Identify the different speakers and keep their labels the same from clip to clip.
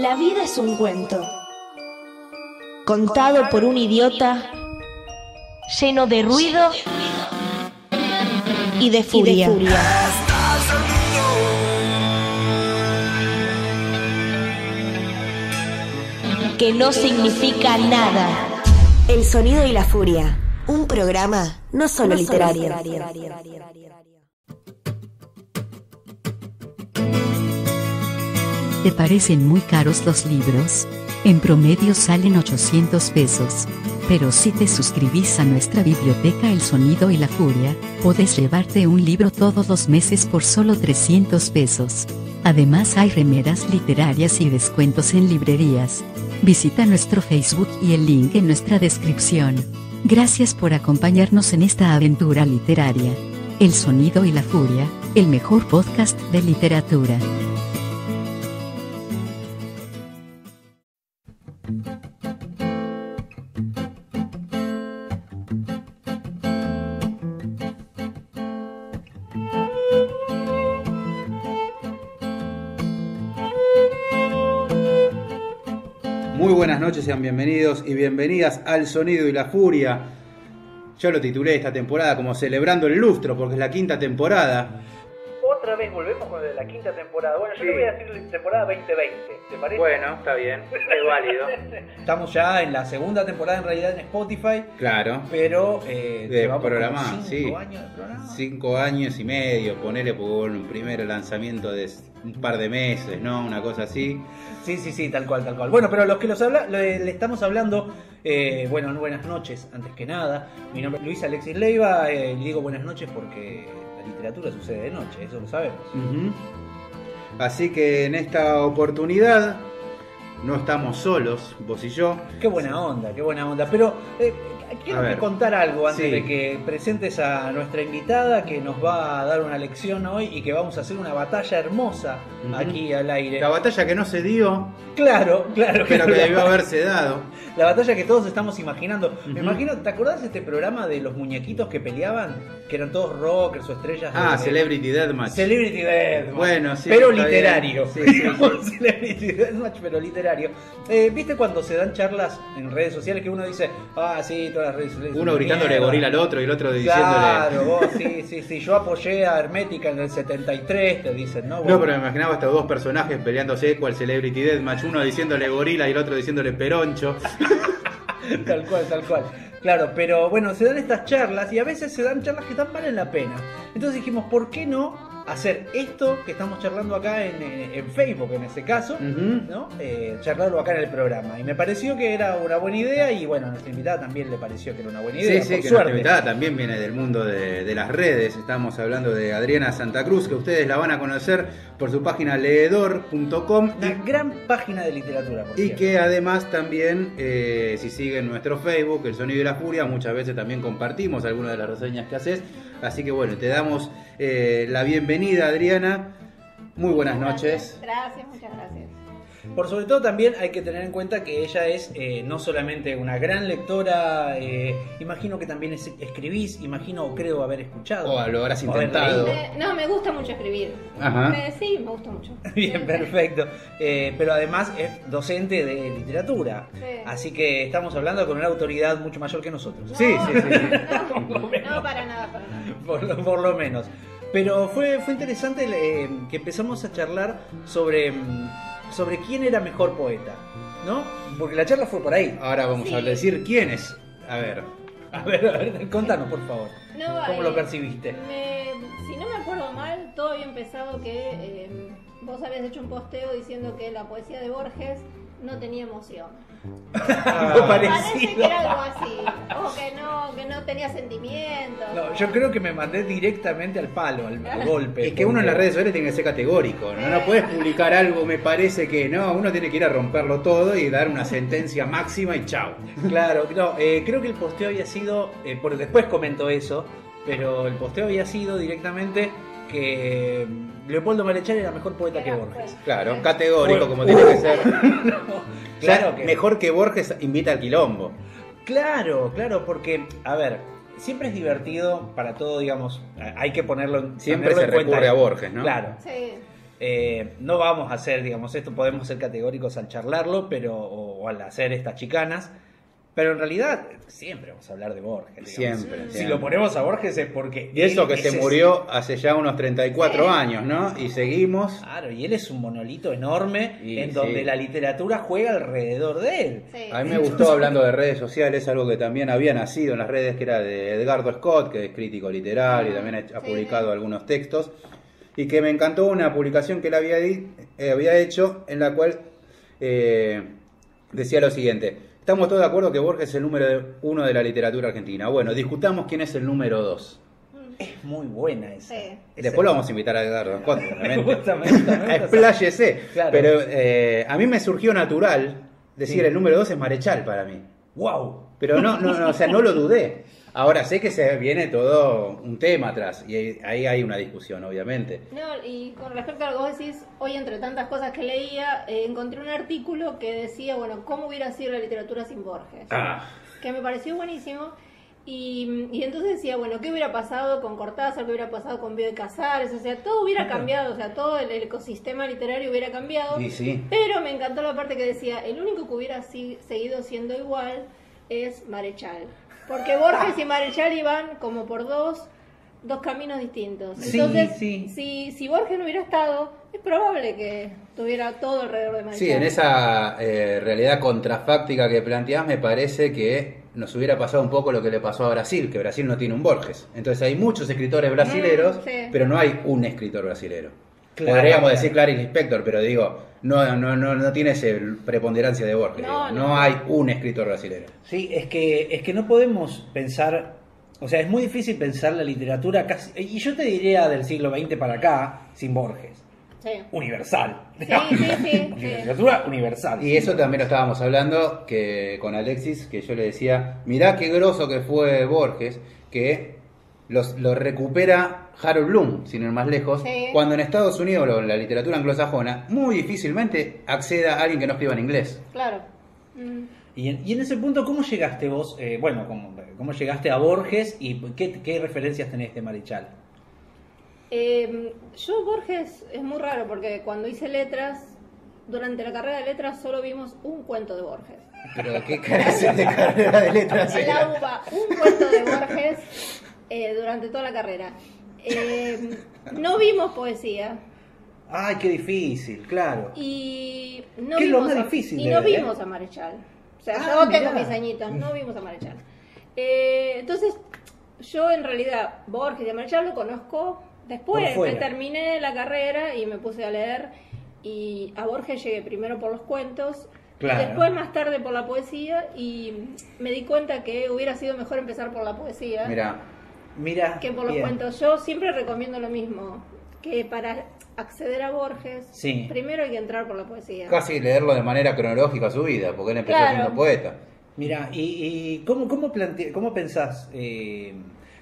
Speaker 1: La vida es un cuento, contado por un idiota, lleno de ruido y de furia. Que no significa nada.
Speaker 2: El sonido y la furia, un programa no solo literario.
Speaker 3: ¿Te parecen muy caros los libros? En promedio salen 800 pesos. Pero si te suscribís a nuestra biblioteca El Sonido y la Furia, podés llevarte un libro todos los meses por solo 300 pesos. Además hay remeras literarias y descuentos en librerías. Visita nuestro Facebook y el link en nuestra descripción. Gracias por acompañarnos en esta aventura literaria. El Sonido y la Furia, el mejor podcast de literatura.
Speaker 4: Muy buenas noches, sean bienvenidos y bienvenidas al Sonido y la Furia. Yo lo titulé esta temporada como Celebrando el Lustro, porque es la quinta temporada.
Speaker 5: Otra vez volvemos con la quinta temporada. Bueno, yo le voy a decir temporada 2020, ¿te parece?
Speaker 4: Bueno, está bien, es válido.
Speaker 5: Estamos ya en la segunda temporada en realidad en Spotify.
Speaker 4: Claro.
Speaker 5: Pero
Speaker 4: de programa,
Speaker 5: 5 años de programa.
Speaker 4: 5 años y medio, ponele, por un primer lanzamiento de un par de meses, ¿no? Una cosa así.
Speaker 5: Sí, tal cual. Bueno, pero a los que le estamos hablando, bueno, buenas noches, antes que nada. Mi nombre es Luis Alexis Leiva, le digo buenas noches porque la literatura sucede de noche, eso lo sabemos.
Speaker 4: Uh-huh. Así que en esta oportunidad no estamos solos, vos y yo.
Speaker 5: Qué buena onda. Pero quiero contar algo antes de que presentes a nuestra invitada que nos va a dar una lección hoy y que vamos a hacer una batalla hermosa aquí al aire.
Speaker 4: La batalla que no se dio.
Speaker 5: Claro.
Speaker 4: Pero que debió haberse dado.
Speaker 5: La batalla que todos estamos imaginando. Me imagino, ¿te acordás de este programa de los muñequitos que peleaban? Que eran todos rockers o estrellas.
Speaker 4: Celebrity Deathmatch.
Speaker 5: Celebrity Deathmatch.
Speaker 4: Bueno, sí.
Speaker 5: Pero literario.
Speaker 4: Sí.
Speaker 5: Celebrity Deathmatch, pero literario. ¿Viste cuando se dan charlas en redes sociales que uno dice, sí, todas las redes sociales?
Speaker 4: Uno gritándole gorila al otro y el otro diciéndole.
Speaker 5: Claro, vos, sí. Yo apoyé a Hermética en el 73, te dicen, ¿no?
Speaker 4: No, pero me imaginaba estos dos personajes peleándose cual Celebrity Deathmatch, uno diciéndole gorila y el otro diciéndole peroncho.
Speaker 5: Tal cual. Claro, pero bueno, se dan estas charlas y a veces se dan charlas que tan valen la pena. Entonces dijimos, ¿por qué no hacer esto que estamos charlando acá en Facebook, en ese caso, ¿no? Charlarlo acá en el programa? Y me pareció que era una buena idea y bueno, a nuestra invitada también le pareció que era una buena idea.
Speaker 4: Sí, que nuestra invitada también viene del mundo de las redes. Estamos hablando de Adriana Santa Cruz, que ustedes la van a conocer por su página leedor.com.
Speaker 5: Una gran página de literatura, por cierto.
Speaker 4: Y que además también, si siguen nuestro Facebook, El Sonido y la Furia, muchas veces también compartimos algunas de las reseñas que haces. Así que bueno, te damos la bienvenida, Adriana. Muy buenas noches.
Speaker 6: Gracias, muchas gracias.
Speaker 5: Por sobre todo también hay que tener en cuenta que ella es no solamente una gran lectora, imagino que también escribís, imagino o creo haber escuchado.
Speaker 4: O lo habrás intentado.
Speaker 6: No, me gusta mucho escribir.
Speaker 4: Ajá.
Speaker 6: Sí, me gusta mucho.
Speaker 5: Bien, perfecto. Pero además es docente de literatura.
Speaker 6: Sí.
Speaker 5: Así que estamos hablando con una autoridad mucho mayor que nosotros.
Speaker 6: No,
Speaker 4: Sí.
Speaker 6: No, para nada.
Speaker 5: Por lo menos. Pero fue interesante que empezamos a charlar sobre quién era mejor poeta, ¿no? Porque la charla fue por ahí.
Speaker 4: Ahora vamos a decir quién es. A ver,
Speaker 5: Contanos, por favor.
Speaker 6: No,
Speaker 5: ¿Cómo lo percibiste?
Speaker 6: Si no me acuerdo mal, todo había empezado que vos habías hecho un posteo diciendo que la poesía de Borges no tenía emoción. Parece que era algo así, o que no tenía sentimientos.
Speaker 5: No, yo creo que me mandé directamente al palo, al golpe.
Speaker 4: es que uno en las redes sociales tiene que ser categórico, ¿no? No puedes publicar algo, me parece que no, uno tiene que ir a romperlo todo y dar una sentencia máxima y chao.
Speaker 5: Claro, no, creo que el posteo había sido, porque después comentó eso, pero el posteo había sido directamente que Leopoldo Marechal era mejor poeta que Borges.
Speaker 4: Claro, categórico como tiene que ser.
Speaker 5: Claro que
Speaker 4: mejor que Borges invita al quilombo.
Speaker 5: Claro, porque, a ver, siempre es divertido para todo, digamos, hay que ponerlo
Speaker 4: siempre se recurre a Borges, ¿no?
Speaker 5: Claro.
Speaker 6: Sí.
Speaker 5: No vamos a hacer, digamos, esto podemos ser categóricos al charlarlo, pero o al hacer estas chicanas. Pero en realidad siempre vamos a hablar de Borges. Digamos.
Speaker 4: Siempre.
Speaker 5: Si lo ponemos a Borges es porque...
Speaker 4: Y eso
Speaker 5: él
Speaker 4: que
Speaker 5: es
Speaker 4: se murió hace ya unos 34 años, ¿no? Y seguimos.
Speaker 5: Claro, y él es un monolito enorme
Speaker 4: Y
Speaker 5: donde
Speaker 4: sí.
Speaker 5: la literatura juega alrededor de él.
Speaker 6: Sí.
Speaker 4: A mí me gustó, hablando de redes sociales, algo que también había nacido en las redes, que era de Edgardo Scott, que es crítico literario y también ha publicado algunos textos, y que me encantó una publicación que él había hecho, en la cual decía lo siguiente: estamos todos de acuerdo que Borges es el número 1 de la literatura argentina. Bueno, discutamos quién es el número 2.
Speaker 5: Es muy buena esa.
Speaker 6: Sí.
Speaker 4: Después lo vamos a invitar a Edgardo Scott, obviamente.
Speaker 5: Justamente.
Speaker 4: Expláyese.
Speaker 5: Claro.
Speaker 4: Pero a mí me surgió natural decir
Speaker 5: Sí.
Speaker 4: el número 2 es Marechal para mí.
Speaker 5: ¡Wow!
Speaker 4: Pero no, o sea, no lo dudé. Ahora sé que se viene todo un tema atrás y ahí hay una discusión, obviamente.
Speaker 6: No, y con respecto a lo que vos decís, hoy entre tantas cosas que leía, encontré un artículo que decía, bueno, cómo hubiera sido la literatura sin Borges. Que me pareció buenísimo. Y entonces decía, bueno, ¿qué hubiera pasado con Cortázar? ¿Qué hubiera pasado con Bioy Casares? O sea, todo hubiera cambiado, o sea, todo el ecosistema literario hubiera cambiado.
Speaker 4: Sí, sí.
Speaker 6: Pero me encantó la parte que decía, el único que hubiera seguido siendo igual es Marechal. Porque Borges y Marechal iban como por dos caminos distintos.
Speaker 5: Sí,
Speaker 6: Entonces,
Speaker 5: sí.
Speaker 6: si Borges no hubiera estado, es probable que tuviera todo alrededor de Marechal.
Speaker 4: Sí, en esa realidad contrafáctica que planteás, me parece que nos hubiera pasado un poco lo que le pasó a Brasil, que Brasil no tiene un Borges. Entonces hay muchos escritores brasileros,
Speaker 6: sí.
Speaker 4: pero no hay un escritor brasilero.
Speaker 5: Claro,
Speaker 4: Podríamos
Speaker 5: claro.
Speaker 4: decir Clarice Lispector, pero digo, no tiene esa preponderancia de Borges.
Speaker 6: No,
Speaker 4: No hay un escritor brasilero.
Speaker 5: Sí, es que no podemos pensar, o sea, es muy difícil pensar la literatura casi, y yo te diría del siglo XX para acá, sin Borges.
Speaker 6: Sí.
Speaker 5: Universal.
Speaker 6: Sí.
Speaker 5: Literatura universal.
Speaker 4: Y eso también lo estábamos hablando que con Alexis, que yo le decía, mirá qué groso que fue Borges, que lo recupera Harold Bloom, sin ir más lejos,
Speaker 6: Sí.
Speaker 4: cuando en Estados Unidos, o en la literatura anglosajona, muy difícilmente acceda a alguien que no escriba en inglés.
Speaker 6: Claro.
Speaker 5: Y en ese punto, ¿cómo llegaste vos? ¿Cómo llegaste a Borges y qué referencias tenés de Marechal?
Speaker 6: Yo Borges es muy raro porque cuando hice letras, durante la carrera de letras solo vimos un cuento de Borges.
Speaker 4: Pero qué clase de carrera de letras
Speaker 6: En la
Speaker 4: era.
Speaker 6: UBA, un cuento de Borges durante toda la carrera. No vimos poesía
Speaker 5: Ay, qué difícil, claro.
Speaker 6: y no
Speaker 5: ¿Qué es lo
Speaker 6: vimos
Speaker 5: más difícil
Speaker 6: y
Speaker 5: de
Speaker 6: no
Speaker 5: ver,
Speaker 6: vimos a Marechal. O sea,
Speaker 5: Ah,
Speaker 6: yo tengo
Speaker 5: mirá.
Speaker 6: mis añitos, no vimos a Marechal. Entonces, yo en realidad Borges y a Marechal lo conozco después,
Speaker 5: Por fuera.
Speaker 6: que terminé la carrera y me puse a leer, y a Borges llegué primero por los cuentos,
Speaker 5: Claro.
Speaker 6: y después más tarde por la poesía, y me di cuenta que hubiera sido mejor empezar por la poesía
Speaker 5: Mira,
Speaker 6: que por los
Speaker 5: bien.
Speaker 6: cuentos. Yo siempre recomiendo lo mismo, que para acceder a Borges,
Speaker 5: Sí.
Speaker 6: primero hay que entrar por la poesía.
Speaker 4: Casi leerlo de manera cronológica su vida, porque él empezó
Speaker 6: Claro.
Speaker 4: siendo poeta.
Speaker 5: Mira, y ¿cómo pensás,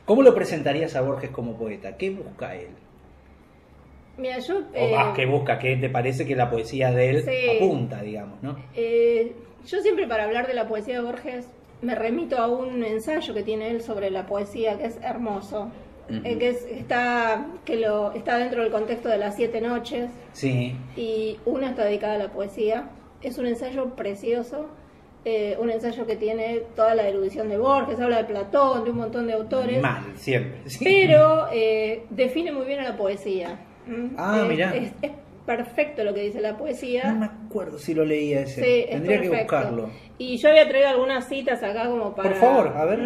Speaker 5: cómo lo presentarías a Borges como poeta? ¿Qué busca él?
Speaker 6: Mira, yo...
Speaker 5: O más que busca, ¿qué te parece que la poesía de él
Speaker 6: Sí.
Speaker 5: apunta, digamos, no?
Speaker 6: Yo siempre para hablar de la poesía de Borges me remito a un ensayo que tiene él sobre la poesía, que es hermoso, que está dentro del contexto de las 7 noches,
Speaker 5: Sí.
Speaker 6: y una está dedicada a la poesía. Es un ensayo precioso, un ensayo que tiene toda la erudición de Borges, habla de Platón, de un montón de autores,
Speaker 5: Mal, siempre. Sí.
Speaker 6: pero define muy bien a la poesía.
Speaker 5: Ah, mirá.
Speaker 6: Es perfecto lo que dice la poesía.
Speaker 5: No me acuerdo si lo leía ese.
Speaker 6: Sí, es
Speaker 5: Tendría que
Speaker 6: perfecto.
Speaker 5: buscarlo.
Speaker 6: Y yo había traído algunas citas acá como para...
Speaker 5: Por favor, a ver.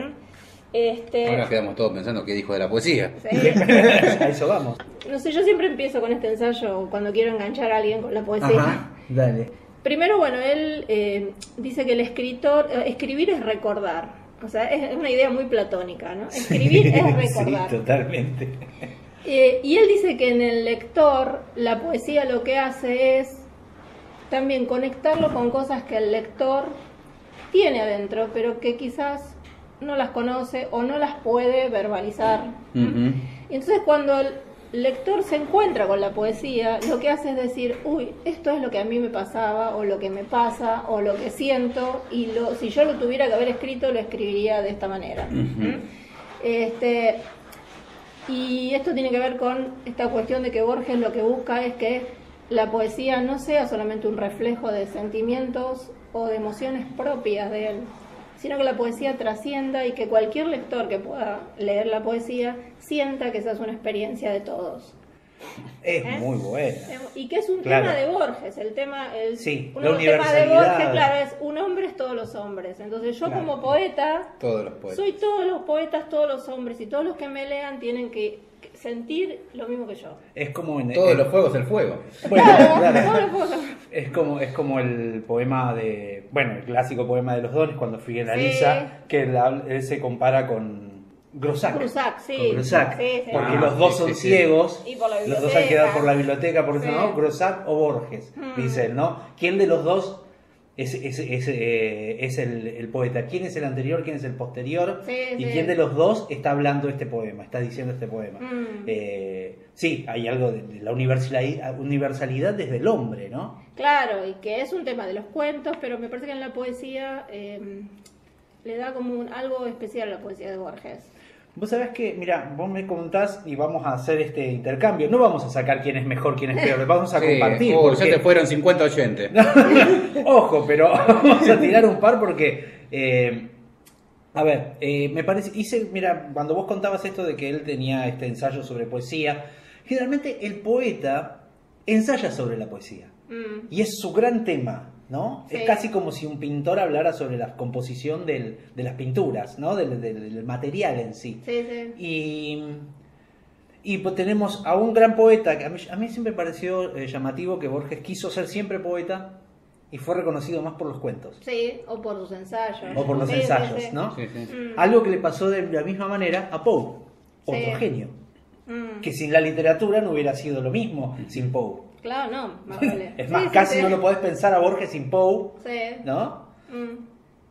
Speaker 4: Ahora quedamos todos pensando qué dijo de la poesía.
Speaker 6: Sí.
Speaker 5: A eso vamos.
Speaker 6: No sé, yo siempre empiezo con este ensayo cuando quiero enganchar a alguien con la poesía.
Speaker 5: Ajá, dale.
Speaker 6: Primero, bueno, él dice que el escribir es recordar. O sea, es una idea muy platónica, ¿no? Escribir es recordar.
Speaker 5: Sí, totalmente.
Speaker 6: Y él dice que en el lector la poesía lo que hace es también conectarlo con cosas que el lector tiene adentro, pero que quizás no las conoce o no las puede verbalizar.
Speaker 4: Ujú.
Speaker 6: Y entonces cuando el lector se encuentra con la poesía, lo que hace es decir, uy, esto es lo que a mí me pasaba, o lo que me pasa, o lo que siento, y si yo lo tuviera que haber escrito, lo escribiría de esta manera. Y esto tiene que ver con esta cuestión de que Borges lo que busca es que la poesía no sea solamente un reflejo de sentimientos o de emociones propias de él, sino que la poesía trascienda y que cualquier lector que pueda leer la poesía sienta que esa es una experiencia de todos.
Speaker 5: Es muy buena.
Speaker 6: Y que es un
Speaker 5: Claro.
Speaker 6: tema de Borges, el tema
Speaker 5: Sí, la
Speaker 6: tema de
Speaker 5: universalidad.
Speaker 6: Borges, claro, es un hombre es todos los hombres. Entonces yo
Speaker 5: Claro.
Speaker 6: como poeta,
Speaker 4: Todos los poetas.
Speaker 6: soy todos los poetas, todos los hombres, y todos los que me lean tienen que sentir lo mismo que yo.
Speaker 5: Es como en
Speaker 4: Todos los fuegos el fuego.
Speaker 5: Bueno, claro.
Speaker 6: Todos los poetas.
Speaker 5: Es como el poema de, bueno, el clásico poema de los dones cuando finaliza,
Speaker 6: Sí.
Speaker 5: que él se compara con Grusac.
Speaker 6: Grusac, sí.
Speaker 5: Con Grusac,
Speaker 6: Sí, sí.
Speaker 5: porque
Speaker 4: Ah,
Speaker 5: los dos
Speaker 4: sí,
Speaker 5: son
Speaker 4: sí, sí.
Speaker 5: ciegos,
Speaker 6: Y por la
Speaker 5: los dos han
Speaker 6: biblioteca.
Speaker 5: quedado por la biblioteca, por eso,
Speaker 6: Sí.
Speaker 5: ¿no? Grusac o Borges, dice él, ¿no? ¿Quién de los dos es el poeta? ¿Quién es el anterior? ¿Quién es el posterior?
Speaker 6: Sí,
Speaker 5: ¿Y
Speaker 6: sí.
Speaker 5: quién de los dos está hablando este poema, está diciendo este poema?
Speaker 6: Mm.
Speaker 5: Sí, hay algo de la universalidad desde el hombre, ¿no?
Speaker 6: Claro, y que es un tema de los cuentos, pero me parece que en la poesía le da como algo especial a la poesía de Borges.
Speaker 5: Vos sabés que, mira, vos me contás y vamos a hacer este intercambio. No vamos a sacar quién es mejor, quién es peor, vamos a
Speaker 4: Sí.
Speaker 5: compartir.
Speaker 4: Oh,
Speaker 5: porque-
Speaker 4: ya te fueron 50 oyentes.
Speaker 5: Ojo, pero vamos a tirar un par porque, a ver, me parece, mira, cuando vos contabas esto de que él tenía este ensayo sobre poesía, generalmente el poeta ensaya sobre la poesía. Y es su gran tema, ¿no?
Speaker 6: Sí.
Speaker 5: Es casi como si un pintor hablara sobre la composición de las pinturas, ¿no? Del material en sí.
Speaker 6: Sí, sí.
Speaker 5: Y pues tenemos a un gran poeta que a mí siempre me pareció llamativo que Borges quiso ser siempre poeta y fue reconocido más por los cuentos
Speaker 6: Sí, o por sus ensayos.
Speaker 5: o por los
Speaker 6: Sí, sí,
Speaker 5: ensayos,
Speaker 6: sí.
Speaker 5: ¿no?
Speaker 4: Sí, sí.
Speaker 5: Algo que le pasó de la misma manera a Poe, otro
Speaker 6: Sí.
Speaker 5: genio,
Speaker 6: Mm.
Speaker 5: que sin la literatura no hubiera sido lo mismo sin Poe.
Speaker 6: Claro, no, más vale.
Speaker 5: Es
Speaker 6: Sí,
Speaker 5: más,
Speaker 6: sí,
Speaker 5: casi
Speaker 6: sí.
Speaker 5: no lo podés pensar a Borges sin Poe,
Speaker 6: Sí.
Speaker 5: ¿no?
Speaker 6: Mm.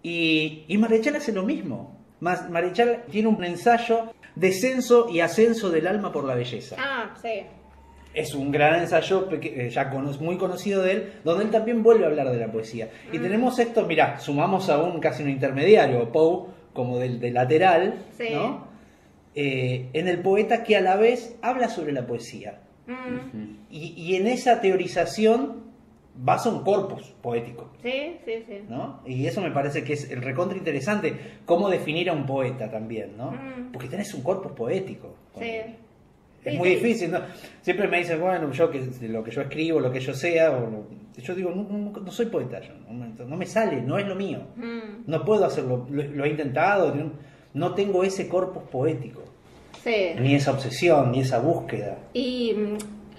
Speaker 5: Y Marechal hace lo mismo. Marechal tiene un ensayo, Descenso y ascenso del alma por la belleza.
Speaker 6: Ah, sí.
Speaker 5: Es un gran ensayo ya muy conocido de él, donde él también vuelve a hablar de la poesía. Y tenemos esto, mirá, sumamos a casi un intermediario, Poe, como de lateral,
Speaker 6: Sí.
Speaker 5: ¿no? En el poeta que a la vez habla sobre la poesía. Y en esa teorización basa un corpus poético,
Speaker 6: Sí, sí, sí.
Speaker 5: ¿no? Y eso me parece que es el recontra interesante, cómo definir a un poeta también, ¿no? Porque tenés un corpus poético.
Speaker 6: Sí.
Speaker 5: Es
Speaker 6: Sí,
Speaker 5: muy
Speaker 6: sí.
Speaker 5: difícil, ¿no? Siempre me dicen, bueno, yo que lo que yo escribo, lo que yo sea, yo digo, no soy poeta, yo, no me sale, no es lo mío. No puedo hacerlo, lo he intentado, no tengo ese corpus poético,
Speaker 6: Sí.
Speaker 5: ni esa obsesión, ni esa búsqueda.
Speaker 6: Y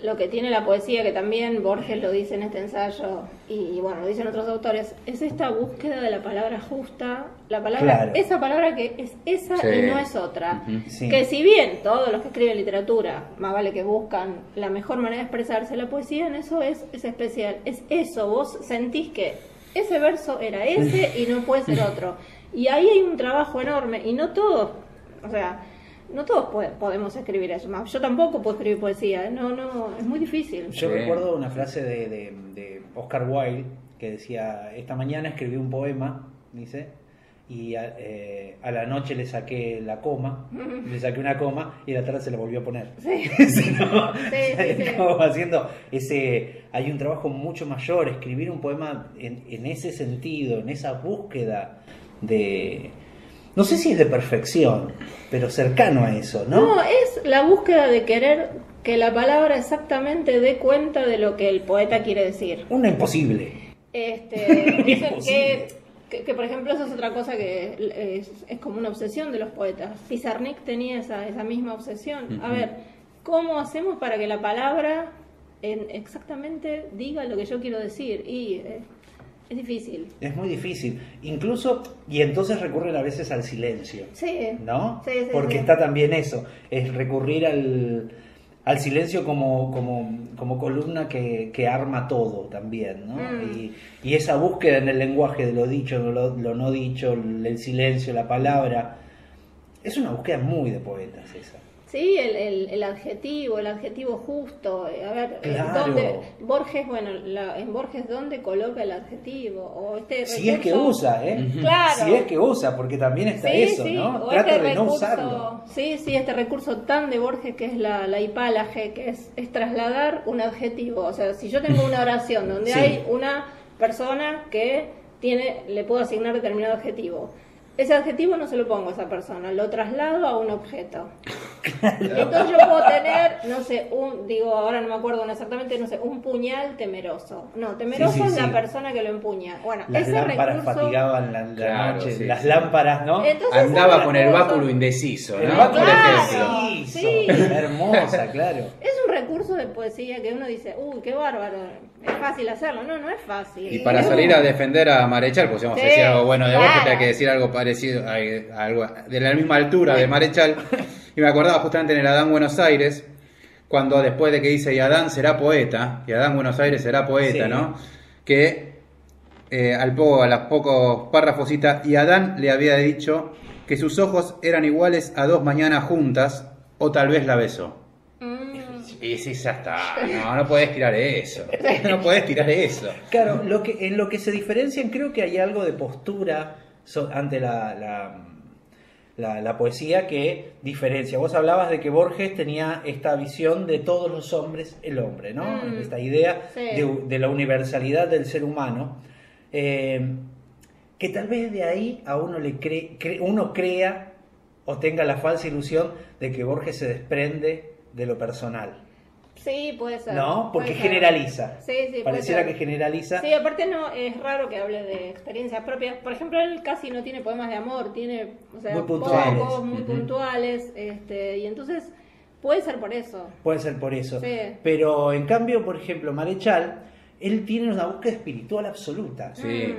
Speaker 6: lo que tiene la poesía, que también Borges lo dice en este ensayo, y bueno, lo dicen otros autores, es esta búsqueda de la palabra justa, la palabra,
Speaker 5: Claro.
Speaker 6: esa palabra que es esa
Speaker 4: Sí.
Speaker 6: y no es otra.
Speaker 5: Sí.
Speaker 6: Que si bien todos los que escriben literatura, más vale que buscan la mejor manera de expresarse, la poesía en eso es especial. Es eso, vos sentís que ese verso era ese y no puede ser otro. Y ahí hay un trabajo enorme, y no todos, o sea, no todos podemos escribir eso. Yo tampoco puedo escribir poesía, no, es muy difícil.
Speaker 5: Yo
Speaker 4: Sí.
Speaker 5: recuerdo una frase de Oscar Wilde que decía, esta mañana escribí un poema, dice, y a la noche le saqué la coma, le saqué una coma y a la tarde se la volvió a poner.
Speaker 6: Sí.
Speaker 5: ¿No?
Speaker 6: Sí, sí, sí.
Speaker 5: Estamos haciendo hay un trabajo mucho mayor, escribir un poema en ese sentido, en esa búsqueda de, no sé si es de perfección, pero cercano a eso, ¿no?
Speaker 6: No, es la búsqueda de querer que la palabra exactamente dé cuenta de lo que el poeta quiere decir.
Speaker 5: Una imposible.
Speaker 6: Eso que, por ejemplo, eso es otra cosa que es como una obsesión de los poetas. Pizarnik tenía esa misma obsesión. A ver, ¿cómo hacemos para que la palabra exactamente diga lo que yo quiero decir? Y es difícil.
Speaker 5: Es muy difícil. Incluso, y entonces recurren a veces al silencio,
Speaker 6: Sí.
Speaker 5: ¿no?
Speaker 6: Sí, sí,
Speaker 5: Porque
Speaker 6: sí.
Speaker 5: está también eso, es recurrir al silencio como columna que arma todo también, ¿no? Y esa búsqueda en el lenguaje de lo dicho, lo no dicho, el silencio, la palabra, es una búsqueda muy de poetas esa.
Speaker 6: Sí, el adjetivo justo. A ver,
Speaker 5: Claro.
Speaker 6: ¿dónde? Borges, bueno, en Borges, ¿dónde coloca el adjetivo? O este
Speaker 5: Si es que
Speaker 6: recurso-
Speaker 5: usa, ¿eh?
Speaker 6: Claro.
Speaker 5: Si es que usa, porque también está
Speaker 6: Sí,
Speaker 5: eso,
Speaker 6: sí,
Speaker 5: ¿no?
Speaker 6: o
Speaker 5: Trata
Speaker 6: este
Speaker 5: de no
Speaker 6: recurso-
Speaker 5: usarlo.
Speaker 6: Sí, este recurso tan de Borges que es la hipálaje, que es trasladar un adjetivo. O sea, si yo tengo una oración donde
Speaker 5: Sí.
Speaker 6: hay una persona que le puedo asignar determinado adjetivo. Ese adjetivo no se lo pongo a esa persona, lo traslado a un objeto. Entonces yo puedo tener, no sé, ahora no me acuerdo exactamente, no sé, un puñal temeroso. No, temeroso
Speaker 5: Sí, sí,
Speaker 6: es la
Speaker 5: sí.
Speaker 6: persona que lo empuña. Bueno,
Speaker 5: Las
Speaker 6: ese
Speaker 5: lámparas
Speaker 6: recurso...
Speaker 5: fatigaban la
Speaker 4: Claro,
Speaker 5: noche,
Speaker 4: sí,
Speaker 5: las
Speaker 4: sí.
Speaker 5: lámparas, ¿no?
Speaker 6: Entonces,
Speaker 4: Andaba
Speaker 6: ese
Speaker 4: con el
Speaker 6: recurso-
Speaker 4: báculo indeciso,
Speaker 5: El
Speaker 4: ¿no?
Speaker 5: báculo
Speaker 4: Por
Speaker 6: Claro,
Speaker 4: ejemplo.
Speaker 5: indeciso.
Speaker 6: sí.
Speaker 5: Hermosa, claro.
Speaker 6: Es un recurso de poesía que uno dice, uy, qué bárbaro, es fácil hacerlo. No, no es fácil.
Speaker 4: Y para salir a defender a Marechal, pues vamos a decir
Speaker 6: Sí,
Speaker 4: algo bueno de Borges,
Speaker 6: claro.
Speaker 4: hay que decir algo parecido, algo de la misma altura de Marechal. Y me acordaba justamente en el Adán Buenos Aires, cuando después de que dice, y Adán será poeta, y Adán Buenos Aires será poeta,
Speaker 5: Sí.
Speaker 4: ¿no? Que a los pocos párrafos cita, y Adán le había dicho que sus ojos eran iguales a dos mañanas juntas, o tal vez la besó. Y sí, ya está, no podés tirar eso, no podés tirar eso.
Speaker 5: Claro, en lo que se diferencian, creo que hay algo de postura ante la poesía que diferencia. Vos hablabas de que Borges tenía esta visión de todos los hombres, el hombre, ¿no? Esta idea
Speaker 6: Sí.
Speaker 5: de la universalidad del ser humano, que tal vez de ahí a uno uno crea o tenga la falsa ilusión de que Borges se desprende de lo personal.
Speaker 6: Sí, puede ser.
Speaker 5: ¿No? Porque
Speaker 6: puede ser.
Speaker 5: generaliza.
Speaker 6: Sí, puede
Speaker 5: Pareciera
Speaker 6: ser.
Speaker 5: que generaliza.
Speaker 6: Sí, aparte no, es raro que hable de experiencias propias. Por ejemplo, él casi no tiene poemas de amor, tiene, o sea,
Speaker 5: Muy puntuales.
Speaker 6: pocos, muy puntuales, y entonces puede ser por eso.
Speaker 5: Puede ser por eso.
Speaker 6: Sí.
Speaker 5: Pero en cambio, por ejemplo, Marechal, él tiene una búsqueda espiritual absoluta.
Speaker 4: Sí.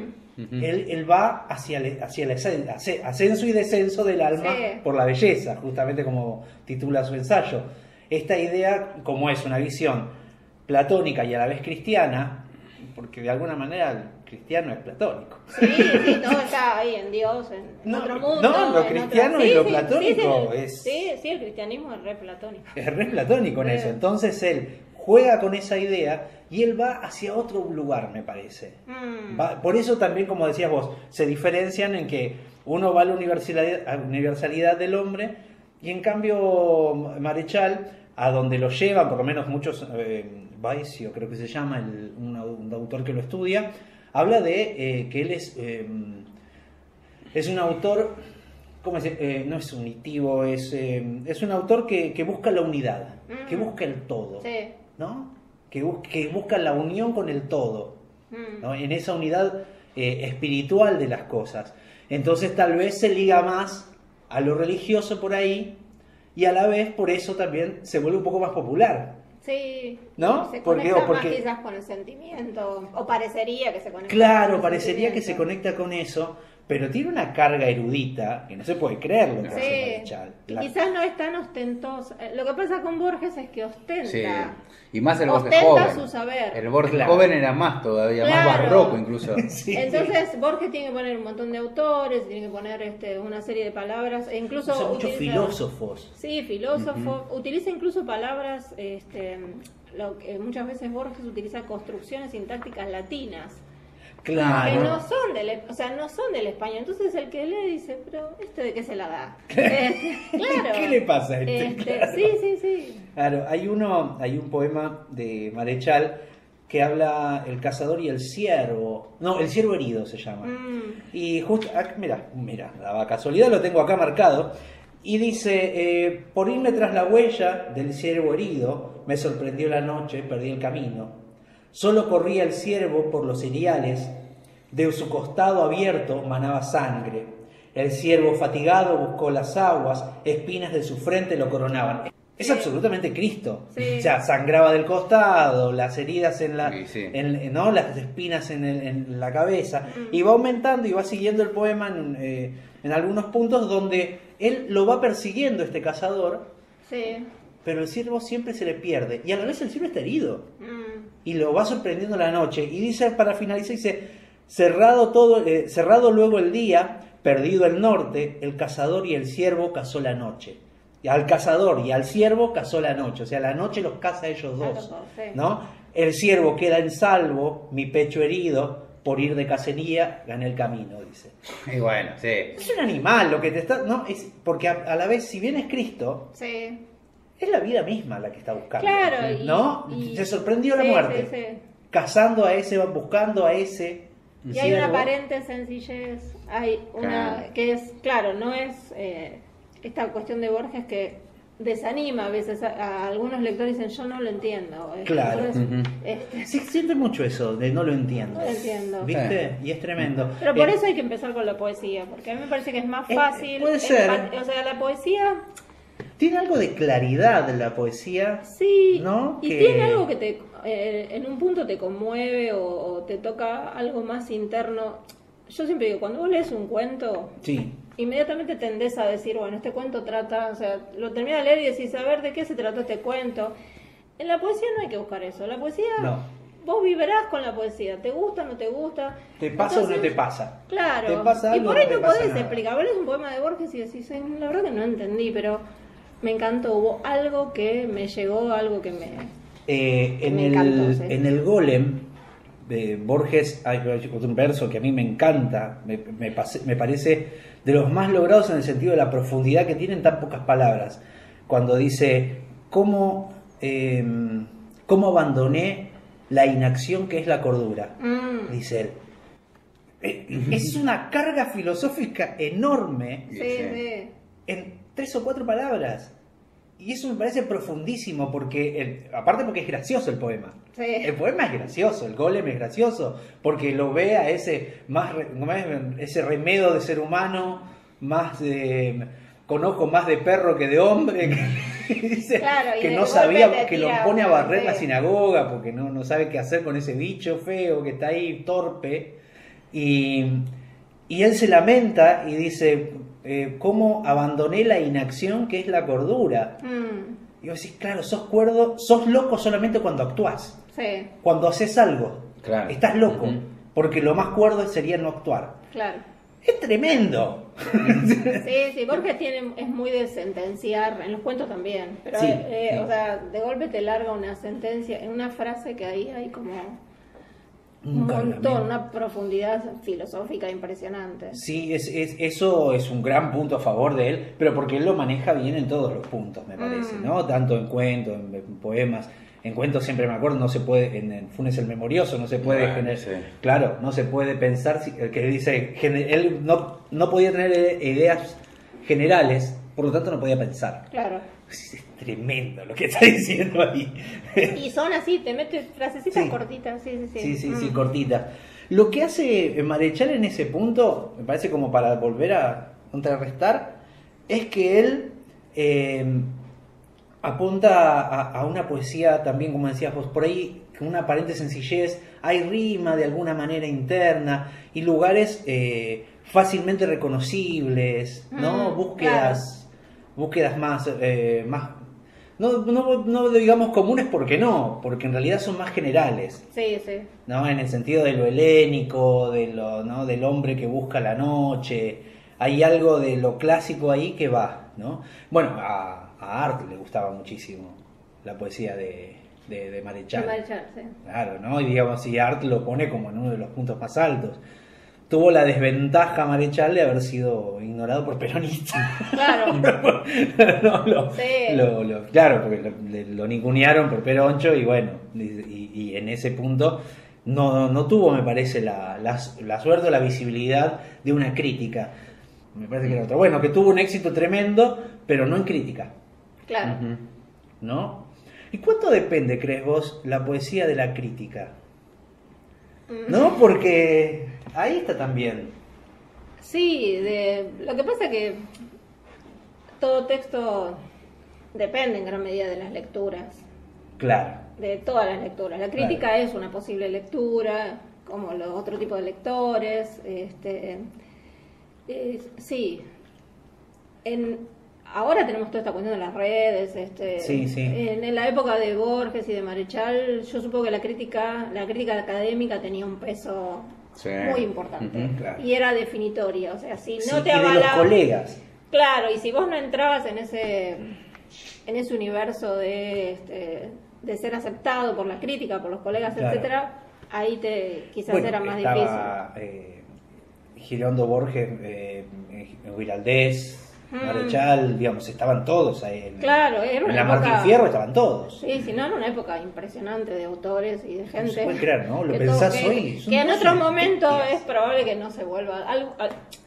Speaker 5: Él va hacia el ascenso y descenso del alma
Speaker 6: Sí.
Speaker 5: por la belleza, justamente como titula su ensayo. Esta idea, como es una visión platónica y a la vez cristiana, porque de alguna manera el cristiano es platónico.
Speaker 6: Sí, todo está ahí en Dios, en otro mundo.
Speaker 5: No, lo
Speaker 6: en
Speaker 5: cristiano
Speaker 6: otra-
Speaker 5: y
Speaker 6: sí,
Speaker 5: lo
Speaker 6: sí,
Speaker 5: platónico
Speaker 6: sí,
Speaker 5: es...
Speaker 6: Sí, el cristianismo es re platónico.
Speaker 5: Es re platónico en
Speaker 6: Sí.
Speaker 5: eso. Entonces él juega con esa idea y él va hacia otro lugar, me parece. Por eso también, como decías vos, se diferencian en que uno va a la universalidad del hombre y en cambio Marechal, a donde lo llevan, por lo menos muchos, Baisio creo que se llama, un autor que lo estudia, habla de que él es un autor... ¿Cómo es? No es unitivo, es un autor que busca la unidad, que busca el todo,
Speaker 6: Sí.
Speaker 5: ¿no? Que busca la unión con el todo, ¿no? En esa unidad espiritual de las cosas. Entonces tal vez se liga más a lo religioso por ahí y a la vez por eso también se vuelve un poco más popular.
Speaker 6: Sí,
Speaker 5: ¿No?
Speaker 6: se
Speaker 5: Porque-
Speaker 6: conecta
Speaker 5: porque-
Speaker 6: más quizás con el sentimiento, o parecería que se conecta
Speaker 5: Claro,
Speaker 6: con el
Speaker 5: parecería que se
Speaker 6: sentimiento.
Speaker 5: conecta con eso, pero tiene una carga erudita que no se puede creer lo que hace
Speaker 6: Sí,
Speaker 5: Marechal.
Speaker 6: y quizás no es tan ostentoso. Lo que pasa con Borges es que ostenta.
Speaker 4: Sí. Y más el Borges
Speaker 6: Ostenta
Speaker 4: joven.
Speaker 6: su saber.
Speaker 4: El Borges
Speaker 5: Claro.
Speaker 4: joven era más todavía, más
Speaker 6: Claro.
Speaker 4: barroco incluso.
Speaker 5: Sí,
Speaker 6: Entonces Borges tiene que poner un montón de autores, tiene que poner una serie de palabras, e incluso
Speaker 5: Usa muchos
Speaker 6: utiliza-
Speaker 5: filósofos.
Speaker 6: Sí, filósofos. Utiliza incluso palabras, lo que muchas veces Borges utiliza construcciones sintácticas latinas.
Speaker 5: Claro.
Speaker 6: Que no son no son del español. Entonces el que lee dice, pero ¿de qué se la da? Claro.
Speaker 5: ¿Qué le pasa a este? Claro.
Speaker 6: Sí.
Speaker 5: Claro, hay un poema de Marechal que habla el cazador y el ciervo. No, el ciervo herido se llama. Y justo, mira, la casualidad lo tengo acá marcado. Y dice, por irme tras la huella del ciervo herido, me sorprendió la noche, perdí el camino. Solo corría el ciervo por los cereales, de su costado abierto manaba sangre. El ciervo fatigado buscó las aguas, espinas de su frente lo coronaban. Es absolutamente Cristo.
Speaker 6: Sí.
Speaker 5: O sea, sangraba del costado, las heridas en la,
Speaker 4: Sí, sí.
Speaker 5: ¿no? Las espinas en la cabeza. Y va aumentando y va siguiendo el poema en algunos puntos donde él lo va persiguiendo, este cazador,
Speaker 6: Sí.
Speaker 5: pero el ciervo siempre se le pierde. Y a la vez el ciervo está herido. Y lo va sorprendiendo la noche. Y dice, para finalizar, dice, cerrado luego el día, perdido el norte, el cazador y el ciervo cazó la noche. al cazador y al ciervo cazó la noche, o sea, la noche los caza ellos dos, ¿no? El ciervo queda en salvo, mi pecho herido, por ir de cacería, gané el camino, dice.
Speaker 4: Y bueno, sí.
Speaker 5: Es un animal lo que te está... ¿no? Es porque a la vez, si bien es Cristo,
Speaker 6: sí,
Speaker 5: es la vida misma la que está buscando.
Speaker 6: Claro,
Speaker 5: ¿no?
Speaker 6: y
Speaker 5: se sorprendió la muerte.
Speaker 6: Sí, sí.
Speaker 5: Cazando a ese, buscando a ese.
Speaker 6: Y hay una aparente sencillez, hay una que es, claro, no es esta cuestión de Borges que desanima a veces a algunos lectores, dicen yo no lo entiendo.
Speaker 5: Claro.
Speaker 6: Entonces,
Speaker 5: Sí, siente mucho eso de no lo entiendo.
Speaker 6: No lo entiendo.
Speaker 5: ¿Viste? Y es tremendo.
Speaker 6: Pero por eso hay que empezar con la poesía, porque a mí me parece que es más fácil.
Speaker 5: Puede ser.
Speaker 6: O sea, la poesía...
Speaker 5: Tiene algo de claridad la poesía.
Speaker 6: Sí,
Speaker 5: ¿no?
Speaker 6: Y tiene algo que te en un punto te conmueve o te toca algo más interno. Yo siempre digo, cuando vos lees un cuento,
Speaker 5: sí,
Speaker 6: inmediatamente tendés a decir, bueno, este cuento trata, o sea, lo terminás de leer y decís, a ver, ¿de qué se trata este cuento? En la poesía no hay que buscar eso. La poesía, vos vivirás con la poesía. ¿Te gusta, no te gusta?
Speaker 5: ¿Te pasa o no te pasa?
Speaker 6: Claro.
Speaker 5: ¿Te pasa algo,
Speaker 6: y por ahí no podés
Speaker 5: nada?
Speaker 6: explicar. Vos lees un poema de Borges y decís, la verdad que no entendí, pero me encantó. Hubo algo que me llegó, algo que me...
Speaker 5: En el Golem de Borges hay un verso que a mí me encanta, me parece de los más logrados en el sentido de la profundidad que tienen tan pocas palabras, cuando dice cómo abandoné la inacción que es la cordura, dice él. Es una carga filosófica enorme en 3 o 4 palabras. Y eso me parece profundísimo, porque aparte porque es gracioso el poema.
Speaker 6: Sí.
Speaker 5: El poema es gracioso, el Golem es gracioso, porque lo ve a ese remedo de ser humano, con ojos más de perro que de hombre, que dice que no sabía, que lo pone a barrer la sinagoga, porque no sabe qué hacer con ese bicho feo que está ahí torpe. Y él se lamenta y dice... cómo abandoné la inacción que es la cordura. Y vos decís, claro, sos cuerdo, sos loco solamente cuando actuás.
Speaker 6: Sí.
Speaker 5: Cuando haces algo, estás loco, porque lo más cuerdo sería no actuar.
Speaker 6: Claro.
Speaker 5: Es tremendo.
Speaker 6: Sí, Borges es muy de sentenciar, en los cuentos también, pero
Speaker 5: sí.
Speaker 6: O sea, de golpe te larga una sentencia, en una frase que ahí hay como... un montón, una profundidad filosófica impresionante.
Speaker 5: Sí, eso es un gran punto a favor de él, pero porque él lo maneja bien en todos los puntos, me parece, ¿no? Tanto en cuentos, en poemas. En cuentos siempre me acuerdo, no se puede, en Funes el Memorioso, no se puede claro, no se puede pensar, que dice, él no podía tener ideas generales, por lo tanto no podía pensar.
Speaker 6: Claro.
Speaker 5: Es tremendo lo que está diciendo ahí.
Speaker 6: Y son así, te metes frasecitas cortitas, sí,
Speaker 5: cortitas. Lo que hace Marechal en ese punto, me parece como para volver a contrarrestar, es que él apunta a una poesía también, como decías vos, por ahí con una aparente sencillez, hay rima de alguna manera interna y lugares fácilmente reconocibles, ¿no? Búsquedas más no digamos comunes, porque en realidad son más generales.
Speaker 6: Sí.
Speaker 5: ¿No? En el sentido de lo helénico, del hombre que busca la noche, hay algo de lo clásico ahí que va, ¿no? Bueno, a Art le gustaba muchísimo la poesía de Marechal.
Speaker 6: De Marechal, sí.
Speaker 5: Claro, ¿no? Y digamos, y Art lo pone como en uno de los puntos más altos. Tuvo la desventaja Marechal de haber sido ignorado por peronistas.
Speaker 6: Claro.
Speaker 5: Claro, porque lo ningunearon por peroncho y bueno, y en ese punto no tuvo, me parece, la suerte o la visibilidad de una crítica. Me parece que era otro. Bueno, que tuvo un éxito tremendo, pero no en crítica.
Speaker 6: Claro.
Speaker 5: ¿No? ¿Y cuánto depende, crees vos, la poesía de la crítica? ¿No? Porque ahí está también.
Speaker 6: Sí, lo que pasa es que todo texto depende en gran medida de las lecturas.
Speaker 5: Claro.
Speaker 6: De todas las lecturas. La crítica es una posible lectura, como los otros tipos de lectores. Sí. Ahora tenemos toda esta cuestión de las redes.
Speaker 5: Sí.
Speaker 6: En la época de Borges y de Marechal, yo supongo que la crítica académica tenía un peso muy importante.
Speaker 5: Claro.
Speaker 6: Y era definitoria. O sea, si no te
Speaker 5: avalaba. Y de los colegas.
Speaker 6: Claro, y si vos no entrabas en ese universo de ser aceptado por la crítica, por los colegas, claro, etcétera, ahí quizás era más difícil.
Speaker 5: Girondo, Borges, Giraldés, Marechal, digamos, estaban todos ahí.
Speaker 6: Claro, era una
Speaker 5: en la
Speaker 6: época...
Speaker 5: Martín Fierro estaban todos.
Speaker 6: Sí, si no, era una época impresionante de autores y de gente.
Speaker 5: No se puede creer, ¿no? Lo pensás hoy.
Speaker 6: Que en otro momento es probable que no se vuelva.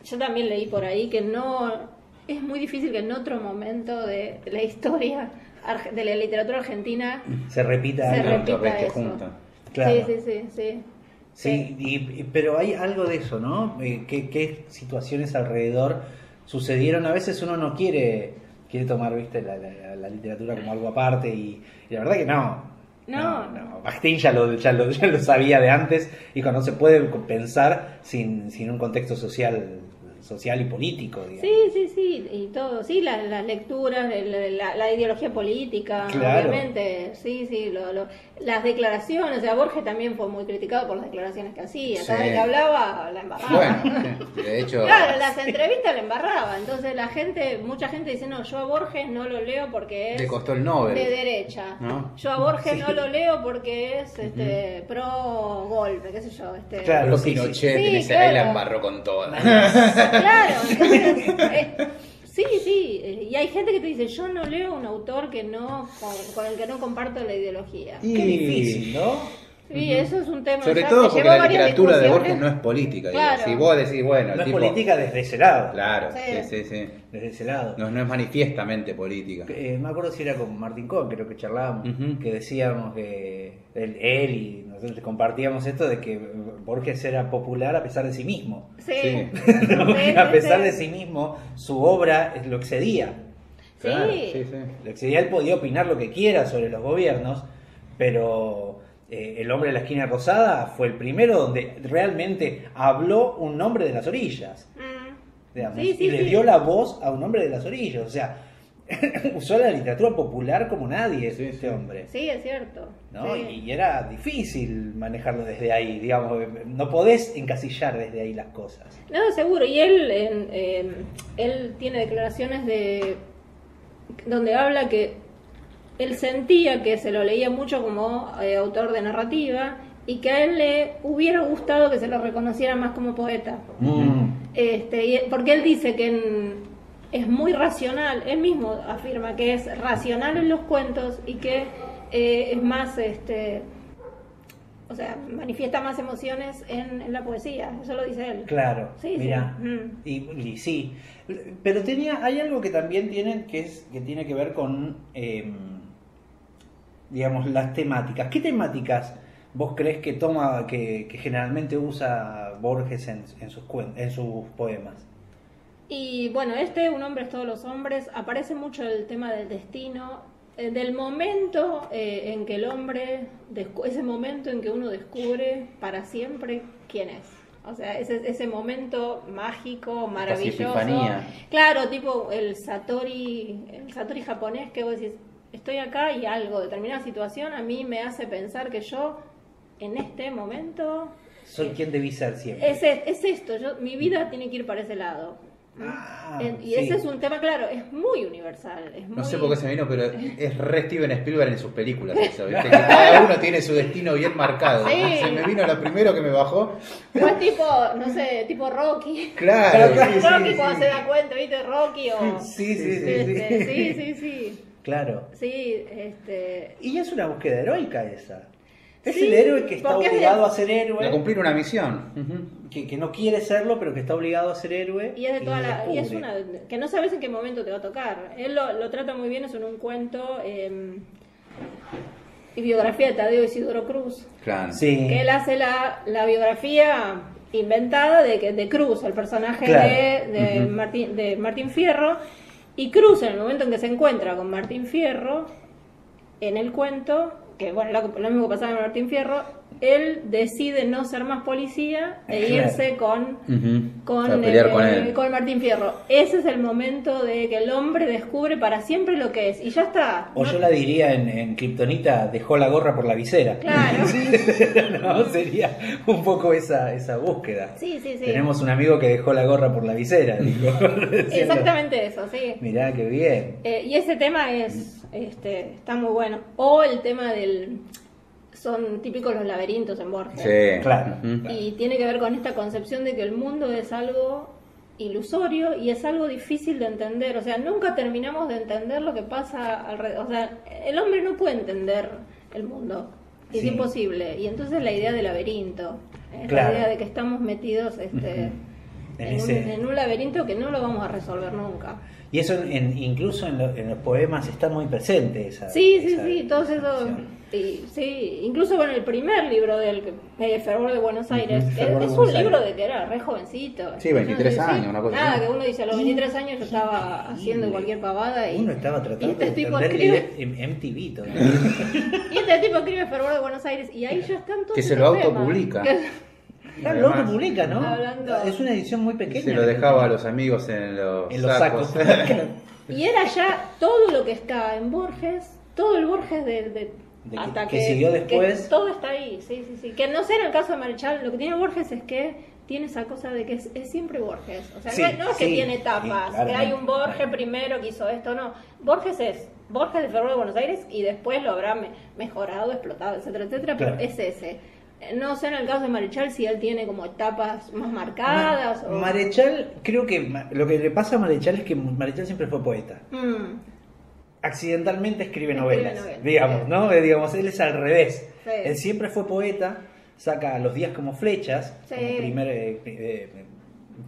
Speaker 6: Yo también leí por ahí que no... Es muy difícil que en otro momento de la historia de la literatura argentina
Speaker 5: se repita
Speaker 6: eso.
Speaker 5: Claro.
Speaker 6: Sí.
Speaker 5: Pero hay algo de eso, ¿no? ¿Qué situaciones alrededor sucedieron? A veces uno no quiere tomar, ¿viste? la literatura como algo aparte y la verdad que no. Bakhtin ya lo sabía de antes y no se puede pensar sin un contexto social y político, digamos.
Speaker 6: Sí, y todo, sí, las lecturas, la ideología política, claro, obviamente, sí, las declaraciones, o sea, Borges también fue muy criticado por las declaraciones que hacía, cada vez que hablaba la embarraba.
Speaker 4: Bueno, de hecho...
Speaker 6: Claro, las entrevistas la embarraba, entonces mucha gente dice, no, yo a Borges no lo leo porque es...
Speaker 4: Le costó el Nobel.
Speaker 6: De derecha. ¿No? Yo a Borges no lo leo porque es pro golpe, qué sé yo.
Speaker 4: Claro, Pinochet en esa ahí la embarró con todas.
Speaker 6: Claro, entonces, sí, y hay gente que te dice, yo no leo un autor con el que no comparto la ideología.
Speaker 5: Qué difícil, ¿no?
Speaker 6: Sí, eso es un tema.
Speaker 4: Sobre todo porque la literatura de Borges no es política.
Speaker 6: Claro.
Speaker 4: Si vos decís, bueno...
Speaker 5: No es política desde ese lado.
Speaker 4: Claro, sí.
Speaker 5: Desde ese lado.
Speaker 4: No es manifiestamente política.
Speaker 5: Me acuerdo si era con Martín Cohen, creo que charlábamos, que decíamos que él y nosotros compartíamos esto de que Borges era popular a pesar de sí mismo.
Speaker 6: Sí.
Speaker 5: A pesar de sí mismo, su obra lo excedía.
Speaker 6: Sí.
Speaker 4: Claro,
Speaker 5: Lo excedía, él podía opinar lo que quiera sobre los gobiernos, pero... El hombre de la esquina rosada fue el primero donde realmente habló un hombre de las orillas, digamos, y le dio la voz a un hombre de las orillas, o sea, usó la literatura popular como nadie este hombre.
Speaker 6: Sí, es cierto.
Speaker 5: ¿No?
Speaker 6: Sí.
Speaker 5: Y era difícil manejarlo desde ahí, digamos, no podés encasillar desde ahí las cosas.
Speaker 6: No, seguro, y él tiene declaraciones donde habla que él sentía que se lo leía mucho como autor de narrativa y que a él le hubiera gustado que se lo reconociera más como poeta. Porque él dice que es muy racional, él mismo afirma que es racional en los cuentos y que es más, o sea, manifiesta más emociones en la poesía, eso lo dice él.
Speaker 5: Claro,
Speaker 6: sí,
Speaker 5: mira,
Speaker 6: sí.
Speaker 5: Y sí, pero hay algo que también tienen que tiene que ver con... digamos, las temáticas. ¿Qué temáticas vos crees que que generalmente usa Borges en sus poemas?
Speaker 6: Y bueno, Un hombre es todos los hombres, aparece mucho el tema del destino, del momento en que el hombre, ese momento en que uno descubre para siempre quién es. O sea, ese momento mágico, maravilloso. Claro, tipo el Satori japonés que vos decís, estoy acá y algo, determinada situación a mí me hace pensar que yo en este momento
Speaker 5: soy quien debí ser siempre.
Speaker 6: Es esto, mi vida tiene que ir para ese lado. Ese es un tema, claro, es muy universal.
Speaker 4: No sé por qué se me vino, pero es re Steven Spielberg en sus películas eso, ¿viste? Que cada uno tiene su destino bien marcado.
Speaker 6: Sí.
Speaker 4: Se me vino lo primero que me bajó.
Speaker 6: Pues tipo Rocky.
Speaker 4: Claro.
Speaker 6: Rocky cuando se da cuenta, ¿viste? Rocky o...
Speaker 5: Sí. Claro.
Speaker 6: Sí,
Speaker 5: Y es una búsqueda heroica esa. Es el héroe que está obligado a ser héroe.
Speaker 4: A cumplir una misión.
Speaker 5: Que no quiere serlo, pero que está obligado a ser héroe.
Speaker 6: Y es que no sabes en qué momento te va a tocar. Él lo trata muy bien, es en un cuento y biografía de Tadeo Isidoro Cruz.
Speaker 4: Claro.
Speaker 5: Sí.
Speaker 6: Que él hace la biografía inventada de Cruz, el personaje de Martín Fierro. Y Cruz, en el momento en que se encuentra con Martín Fierro, en el cuento, que bueno, lo mismo pasaba en Martín Fierro, él decide no ser más policía e irse con Martín Fierro. Ese es el momento de que el hombre descubre para siempre lo que es y ya está.
Speaker 5: O yo la diría en Kryptonita, dejó la gorra por la visera.
Speaker 6: Claro.
Speaker 5: No, sería un poco esa búsqueda.
Speaker 6: Sí.
Speaker 5: Tenemos un amigo que dejó la gorra por la visera. Dijo,
Speaker 6: exactamente eso, sí.
Speaker 5: Mirá qué bien.
Speaker 6: Y ese tema está muy bueno. O el tema son típicos los laberintos en Borges.
Speaker 4: Sí,
Speaker 5: claro.
Speaker 6: Y tiene que ver con esta concepción de que el mundo es algo ilusorio y es algo difícil de entender. O sea, nunca terminamos de entender lo que pasa alrededor. O sea, el hombre no puede entender el mundo. Es imposible. Y entonces la idea del laberinto. La idea de que estamos metidos en un laberinto que no lo vamos a resolver nunca.
Speaker 5: Y eso incluso en los poemas está muy presente.
Speaker 6: Sí, todos esos. Sí, incluso el primer libro del Fervor de Buenos Aires, es un libro de que era re jovencito.
Speaker 4: Sí, 23 años, una cosa
Speaker 6: así.
Speaker 4: así.
Speaker 6: Que uno dice, a los 23 años yo estaba haciendo cualquier pavada.
Speaker 5: Uno estaba tratando de entender MTV todavía.
Speaker 6: Y este tipo escribe Fervor de Buenos Aires y ahí ya están todos.
Speaker 4: Que se lo autopublica.
Speaker 5: Claro, lo autopublica, ¿no?
Speaker 6: Es
Speaker 5: una edición muy pequeña.
Speaker 4: Se lo dejaba a los amigos en los sacos.
Speaker 6: Y era ya todo lo que está en Borges, todo el Borges hasta
Speaker 5: que siguió después.
Speaker 6: Que todo está ahí, sí. Que no sé en el caso de Marechal, lo que tiene Borges es que tiene esa cosa de que es siempre Borges. O sea, no es que tiene etapas, que hay un Borges primero que hizo esto, no. Borges es Borges de Fervor de Buenos Aires y después lo habrá mejorado, explotado, etcétera, pero es ese. No sé en el caso de Marechal si él tiene como etapas más marcadas.
Speaker 5: Marechal, creo que lo que le pasa a Marechal es que Marechal siempre fue poeta. Accidentalmente escribe novelas, digamos, ¿no? Digamos, él es al revés.
Speaker 6: Sí.
Speaker 5: Él siempre fue poeta, saca Los días como flechas,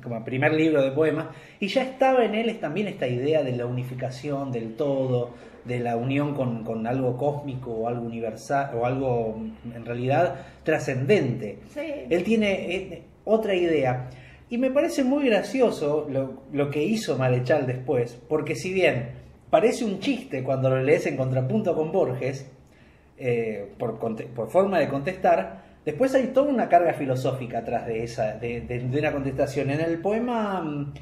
Speaker 5: como primer libro de poemas, y ya estaba en él también esta idea de la unificación del todo, de la unión con algo cósmico o algo universal o algo en realidad trascendente.
Speaker 6: Sí.
Speaker 5: Él tiene otra idea y me parece muy gracioso lo que hizo Marechal después, porque si bien parece un chiste cuando lo lees en contrapunto con Borges, por forma de contestar, después hay toda una carga filosófica atrás de una contestación. En el poema,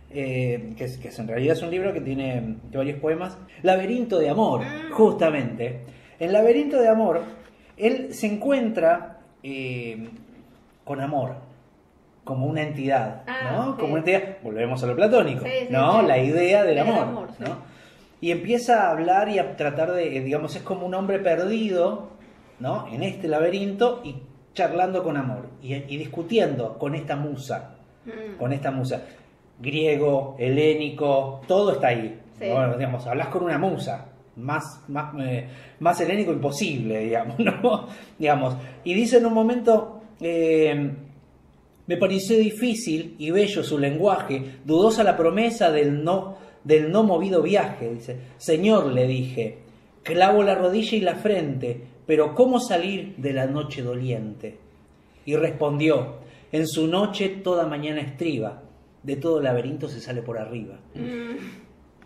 Speaker 5: que en realidad es un libro que tiene varios poemas, Laberinto de Amor, justamente. En Laberinto de Amor, él se encuentra con amor, como una entidad, ¿no?
Speaker 6: Sí.
Speaker 5: Como una entidad, volvemos a lo platónico,
Speaker 6: sí,
Speaker 5: ¿no?
Speaker 6: Sí.
Speaker 5: La idea del amor,
Speaker 6: amor, sí.
Speaker 5: ¿no? Y empieza a hablar y a tratar de, digamos, es como un hombre perdido, ¿no? En este laberinto y charlando con amor y discutiendo con esta musa, griego, helénico, todo está ahí.
Speaker 6: Sí.
Speaker 5: Bueno, digamos, hablas con una musa, más helénico imposible, digamos, ¿no? Digamos, y dice en un momento, me pareció difícil y bello su lenguaje, dudosa la promesa del no movido viaje. Dice, Señor, le dije, clavo la rodilla y la frente, pero ¿cómo salir de la noche doliente? Y respondió, en su noche toda mañana estriba, de todo laberinto se sale por arriba.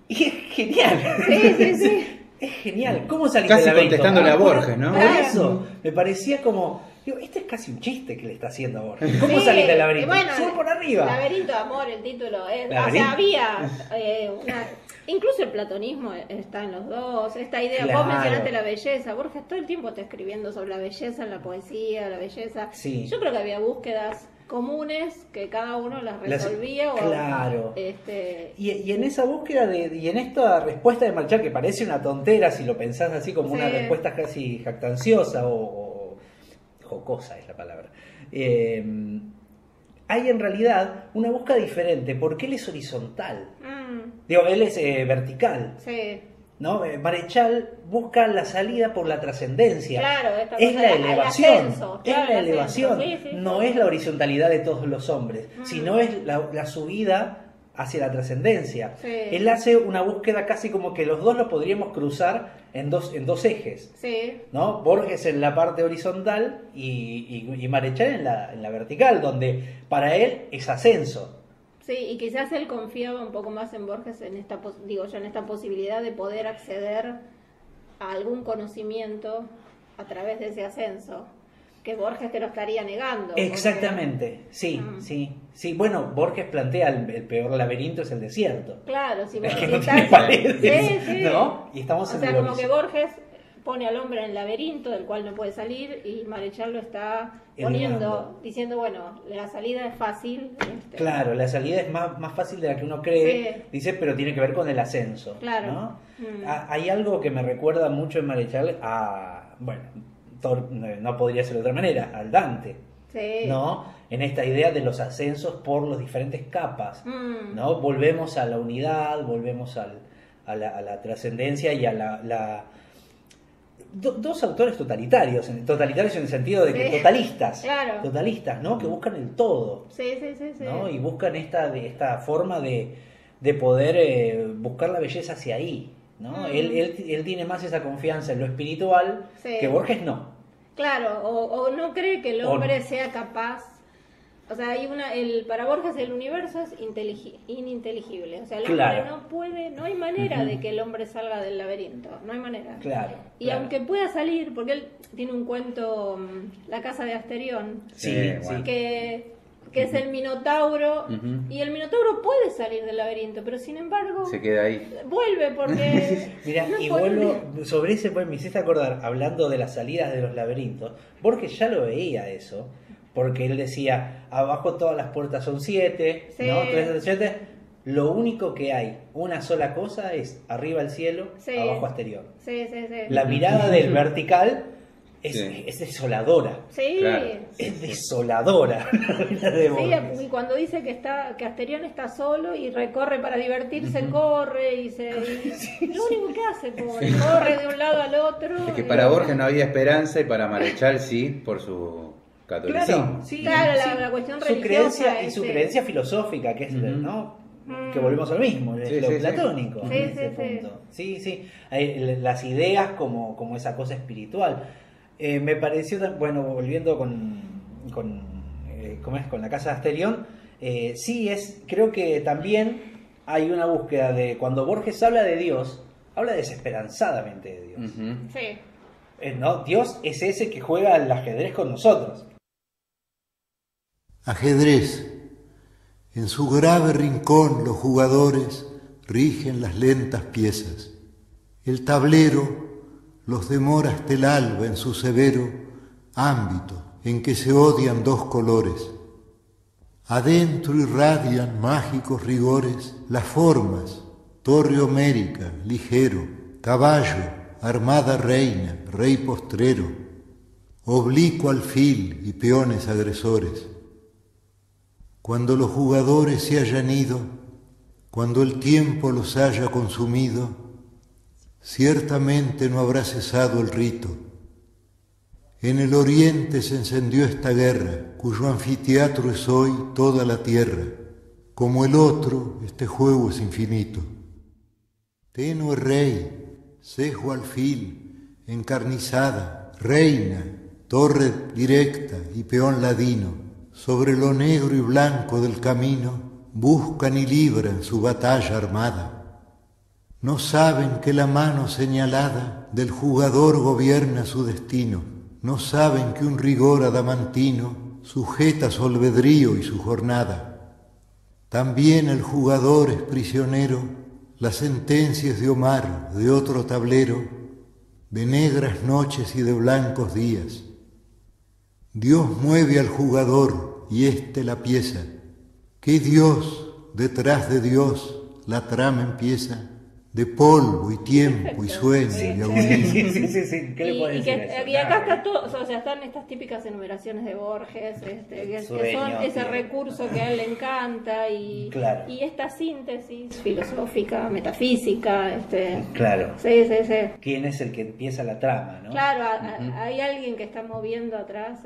Speaker 5: Y es genial.
Speaker 6: Sí.
Speaker 5: Es genial. ¿Cómo salir
Speaker 4: Casi
Speaker 5: del laberinto?
Speaker 4: contestándole a Borges, ¿no?
Speaker 5: Por eso, me parecía como... Digo, este es casi un chiste que le está haciendo a Borges. ¿Cómo salir del laberinto?
Speaker 6: Bueno,
Speaker 5: sube por arriba.
Speaker 6: Laberinto de Amor, el título es...
Speaker 5: ¿Laberinto?
Speaker 6: O sea, había incluso el platonismo está en los dos. Esta idea,
Speaker 5: Claro.
Speaker 6: vos mencionaste la belleza. Borges todo el tiempo está escribiendo sobre la belleza en la poesía, la belleza.
Speaker 5: Sí.
Speaker 6: Yo creo que había búsquedas comunes que cada uno las resolvía.
Speaker 5: Claro.
Speaker 6: O,
Speaker 5: Y en esa búsqueda y en esta respuesta de Marechal, que parece una tontera si lo pensás así como una respuesta casi jactanciosa o jocosa es la palabra, hay en realidad una búsqueda diferente, porque él es horizontal. Digo, él es vertical.
Speaker 6: Sí.
Speaker 5: ¿No? Marechal busca la salida por la trascendencia.
Speaker 6: Claro,
Speaker 5: es la elevación.
Speaker 6: Ascenso, claro,
Speaker 5: es la
Speaker 6: el
Speaker 5: elevación.
Speaker 6: ascenso. Sí,
Speaker 5: no es la horizontalidad de todos los hombres, sino es la subida hacia la trascendencia.
Speaker 6: Sí.
Speaker 5: Él hace una búsqueda casi como que los dos lo podríamos cruzar en dos ejes.
Speaker 6: Sí.
Speaker 5: ¿No? Borges en la parte horizontal y Marechal en la vertical, donde para él es ascenso.
Speaker 6: Sí, y quizás él confiaba un poco más en Borges en esta posibilidad de poder acceder a algún conocimiento a través de ese ascenso. que Borges te lo estaría negando.
Speaker 5: Exactamente, sí. Bueno, Borges plantea el peor laberinto es el desierto.
Speaker 6: Claro, sí.
Speaker 5: Es que no tiene paredes,
Speaker 6: sí.
Speaker 5: ¿no? Y estamos
Speaker 6: o sea, como que Borges pone al hombre en el laberinto del cual no puede salir y Marechal lo está poniendo, diciendo, bueno, la salida es fácil.
Speaker 5: Claro, la salida es más fácil de la que uno cree, dice, pero tiene que ver con el ascenso.
Speaker 6: Claro.
Speaker 5: ¿no? Hay algo que me recuerda mucho en Marechal no podría ser de otra manera, al Dante.
Speaker 6: Sí.
Speaker 5: ¿No? En esta idea de los ascensos por las diferentes capas, ¿no? Volvemos a la unidad, volvemos a la trascendencia y a la dos autores totalitarios en el sentido de que totalistas, ¿no? Que buscan el todo, ¿no? Y buscan esta forma de poder buscar la belleza hacia ahí, ¿no? Él tiene más esa confianza en lo espiritual que Borges no.
Speaker 6: Claro, o no cree que el hombre sea capaz. O sea, para Borges el universo es ininteligible. O sea, el hombre no puede, no hay manera de que el hombre salga del laberinto, no hay manera.
Speaker 5: Claro.
Speaker 6: Y aunque pueda salir, porque él tiene un cuento, La casa de Asterión, que es el Minotauro, y el Minotauro puede salir del laberinto, pero sin embargo
Speaker 4: se queda ahí.
Speaker 6: Vuelve porque
Speaker 5: mira, y vuelvo sobre ese me hiciste acordar, hablando de las salidas de los laberintos, Borges ya lo veía eso, porque él decía, abajo todas las puertas son 7, ¿no? 3, 7, lo único que hay, una sola cosa es arriba el cielo, abajo Asterión. La mirada del vertical es desoladora.
Speaker 4: Claro.
Speaker 5: Es desoladora.
Speaker 6: Y cuando dice que Asterión está solo y recorre para divertirse, corre y lo único que hace, corre de un lado al otro.
Speaker 4: Es que para Borges no había esperanza y para Marechal sí, por su catolicismo.
Speaker 6: La cuestión religiosa.
Speaker 5: Su creencia filosófica, que es, ¿no? Que volvemos al mismo, lo platónico. Punto. Las ideas como esa cosa espiritual. Me pareció, bueno, volviendo con la casa de Asterión, creo que también hay una búsqueda de, cuando Borges habla de Dios, habla desesperanzadamente de Dios. ¿No? Dios es ese que juega al ajedrez con nosotros.
Speaker 7: Ajedrez. En su grave rincón los jugadores rigen las lentas piezas. El tablero los demora hasta el alba en su severo ámbito en que se odian dos colores. Adentro irradian mágicos rigores las formas, torre homérica, ligero, caballo, armada reina, rey postrero, oblicuo alfil y peones agresores. Cuando los jugadores se hayan ido, cuando el tiempo los haya consumido, ciertamente no habrá cesado el rito. En el oriente se encendió esta guerra, cuyo anfiteatro es hoy toda la tierra. Como el otro, este juego es infinito. Tenue rey, cejo alfil, encarnizada, reina, torre directa y peón ladino, sobre lo negro y blanco del camino, buscan y libran su batalla armada. No saben que la mano señalada del jugador gobierna su destino, no saben que un rigor adamantino sujeta su albedrío y su jornada. También el jugador es prisionero, las sentencias de Omar, de otro tablero, de negras noches y de blancos días. Dios mueve al jugador y éste la pieza. ¿Qué Dios detrás de Dios la trama empieza? De polvo y tiempo y sueño y agonía.
Speaker 5: ¿Qué le puedes decir a eso?
Speaker 6: Y acá está todo, o sea, están estas típicas enumeraciones de Borges, que son ese recurso que a él le encanta y esta síntesis filosófica, metafísica,
Speaker 5: Claro.
Speaker 6: Sí.
Speaker 5: ¿Quién es el que empieza la trama, no?
Speaker 6: Claro, hay alguien que está moviendo atrás,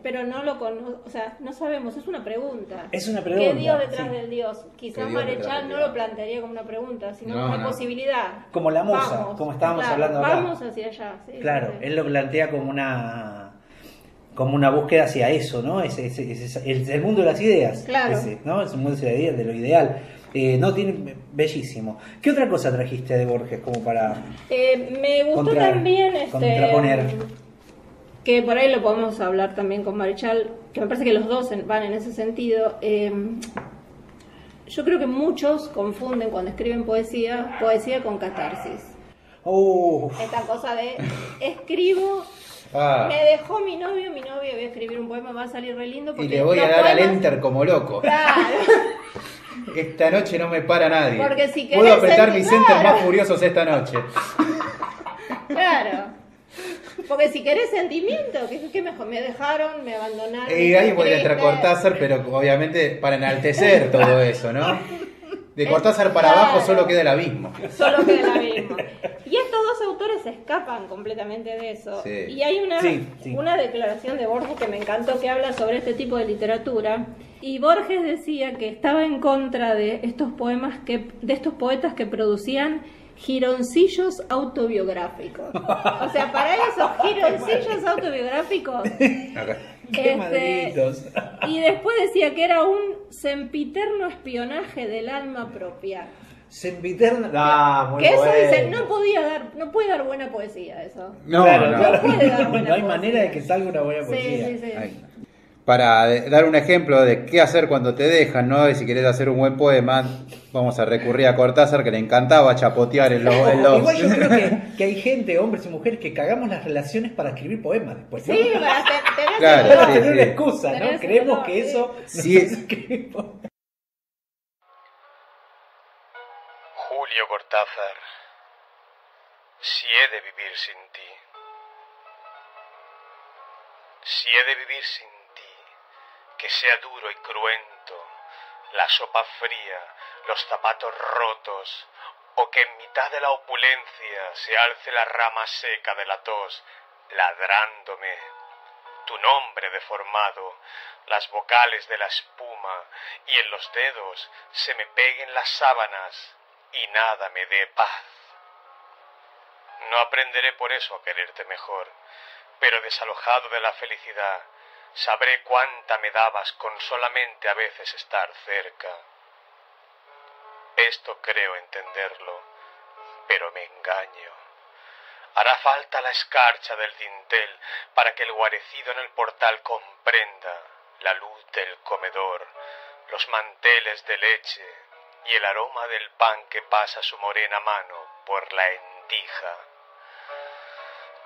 Speaker 6: pero no lo conoce, o sea, no sabemos, es una pregunta.
Speaker 5: Es una pregunta.
Speaker 6: ¿Qué Dios detrás del Dios? Quizás Marechal no lo plantearía como una pregunta, sino como una posibilidad.
Speaker 5: Como la musa, como estábamos hablando acá.
Speaker 6: Vamos hacia allá.
Speaker 5: Claro, él lo plantea como una búsqueda hacia eso, ¿no? El mundo de las ideas.
Speaker 6: Claro.
Speaker 5: ¿No? Es un mundo de las ideas, de lo ideal. No tiene bellísimo. ¿Qué otra cosa trajiste de Borges como para
Speaker 6: me gustó también
Speaker 5: contraponer?
Speaker 6: que por ahí lo podemos hablar también con Marichal, que me parece que los dos van en ese sentido. Yo creo que muchos confunden cuando escriben poesía con catarsis. Esta cosa de escribo, me dejó mi novio, voy a escribir un poema, va a salir re lindo.
Speaker 4: Y le voy a dar al enter como loco.
Speaker 6: Claro.
Speaker 4: Esta noche no me para nadie.
Speaker 6: Porque si
Speaker 4: puedo apretar mis enter más furiosos esta noche.
Speaker 6: Claro. Porque si querés sentimiento, ¿qué mejor? Me dejaron, me abandonaron.
Speaker 4: Y ahí voy a entrar Cortázar, pero obviamente para enaltecer todo eso, ¿no? De Cortázar para abajo solo queda el abismo.
Speaker 6: Solo queda el abismo. Y estos dos autores se escapan completamente de eso. Sí. Y hay una declaración de Borges que me encantó, que habla sobre este tipo de literatura. Y Borges decía que estaba en contra de estos de estos poetas que producían gironcillos autobiográficos. O sea, para esos gironcillos autobiográficos.
Speaker 5: ¡Qué madritos!
Speaker 6: Y después decía que era un sempiterno espionaje del alma propia.
Speaker 5: Sempiterno. Muy
Speaker 6: que eso
Speaker 5: bueno.
Speaker 6: dice, no puede dar buena poesía eso.
Speaker 4: No
Speaker 6: puede dar buena
Speaker 5: no hay
Speaker 6: poesía.
Speaker 5: manera de que salga una buena poesía.
Speaker 6: Sí.
Speaker 4: Para dar un ejemplo de qué hacer cuando te dejan, ¿no? Y si querés hacer un buen poema, vamos a recurrir a Cortázar, que le encantaba chapotear en los...
Speaker 5: Igual yo creo que hay gente, hombres y mujeres, que cagamos las relaciones para escribir poemas después, ¿no?
Speaker 6: Sí, para
Speaker 5: tener una excusa, ¿no? Creemos que eso...
Speaker 8: Julio Cortázar, si he de vivir sin ti, si he de vivir sin ti, que sea duro y cruento, la sopa fría, los zapatos rotos, o que en mitad de la opulencia se alce la rama seca de la tos, ladrándome, tu nombre deformado, las vocales de la espuma, y en los dedos se me peguen las sábanas, y nada me dé paz. No aprenderé por eso a quererte mejor, pero desalojado de la felicidad, sabré cuánta me dabas con solamente a veces estar cerca. Esto creo entenderlo, pero me engaño. Hará falta la escarcha del dintel para que el guarecido en el portal comprenda la luz del comedor, los manteles de leche y el aroma del pan que pasa su morena mano por la endija.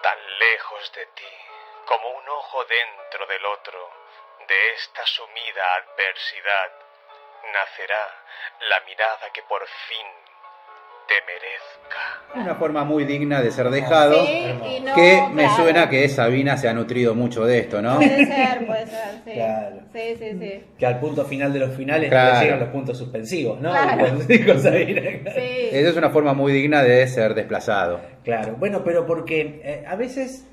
Speaker 8: Tan lejos de ti, como un ojo dentro del otro, de esta sumida adversidad, nacerá la mirada que por fin te merezca.
Speaker 4: Una forma muy digna de ser dejado, que me suena que Sabina se ha nutrido mucho de esto, ¿no?
Speaker 6: Puede ser, sí.
Speaker 5: Claro.
Speaker 6: Sí.
Speaker 5: Que al punto final de los finales llegan los puntos suspensivos, ¿no?
Speaker 6: Claro.
Speaker 4: Esa es una forma muy digna de ser desplazado.
Speaker 5: Claro, bueno, pero porque a veces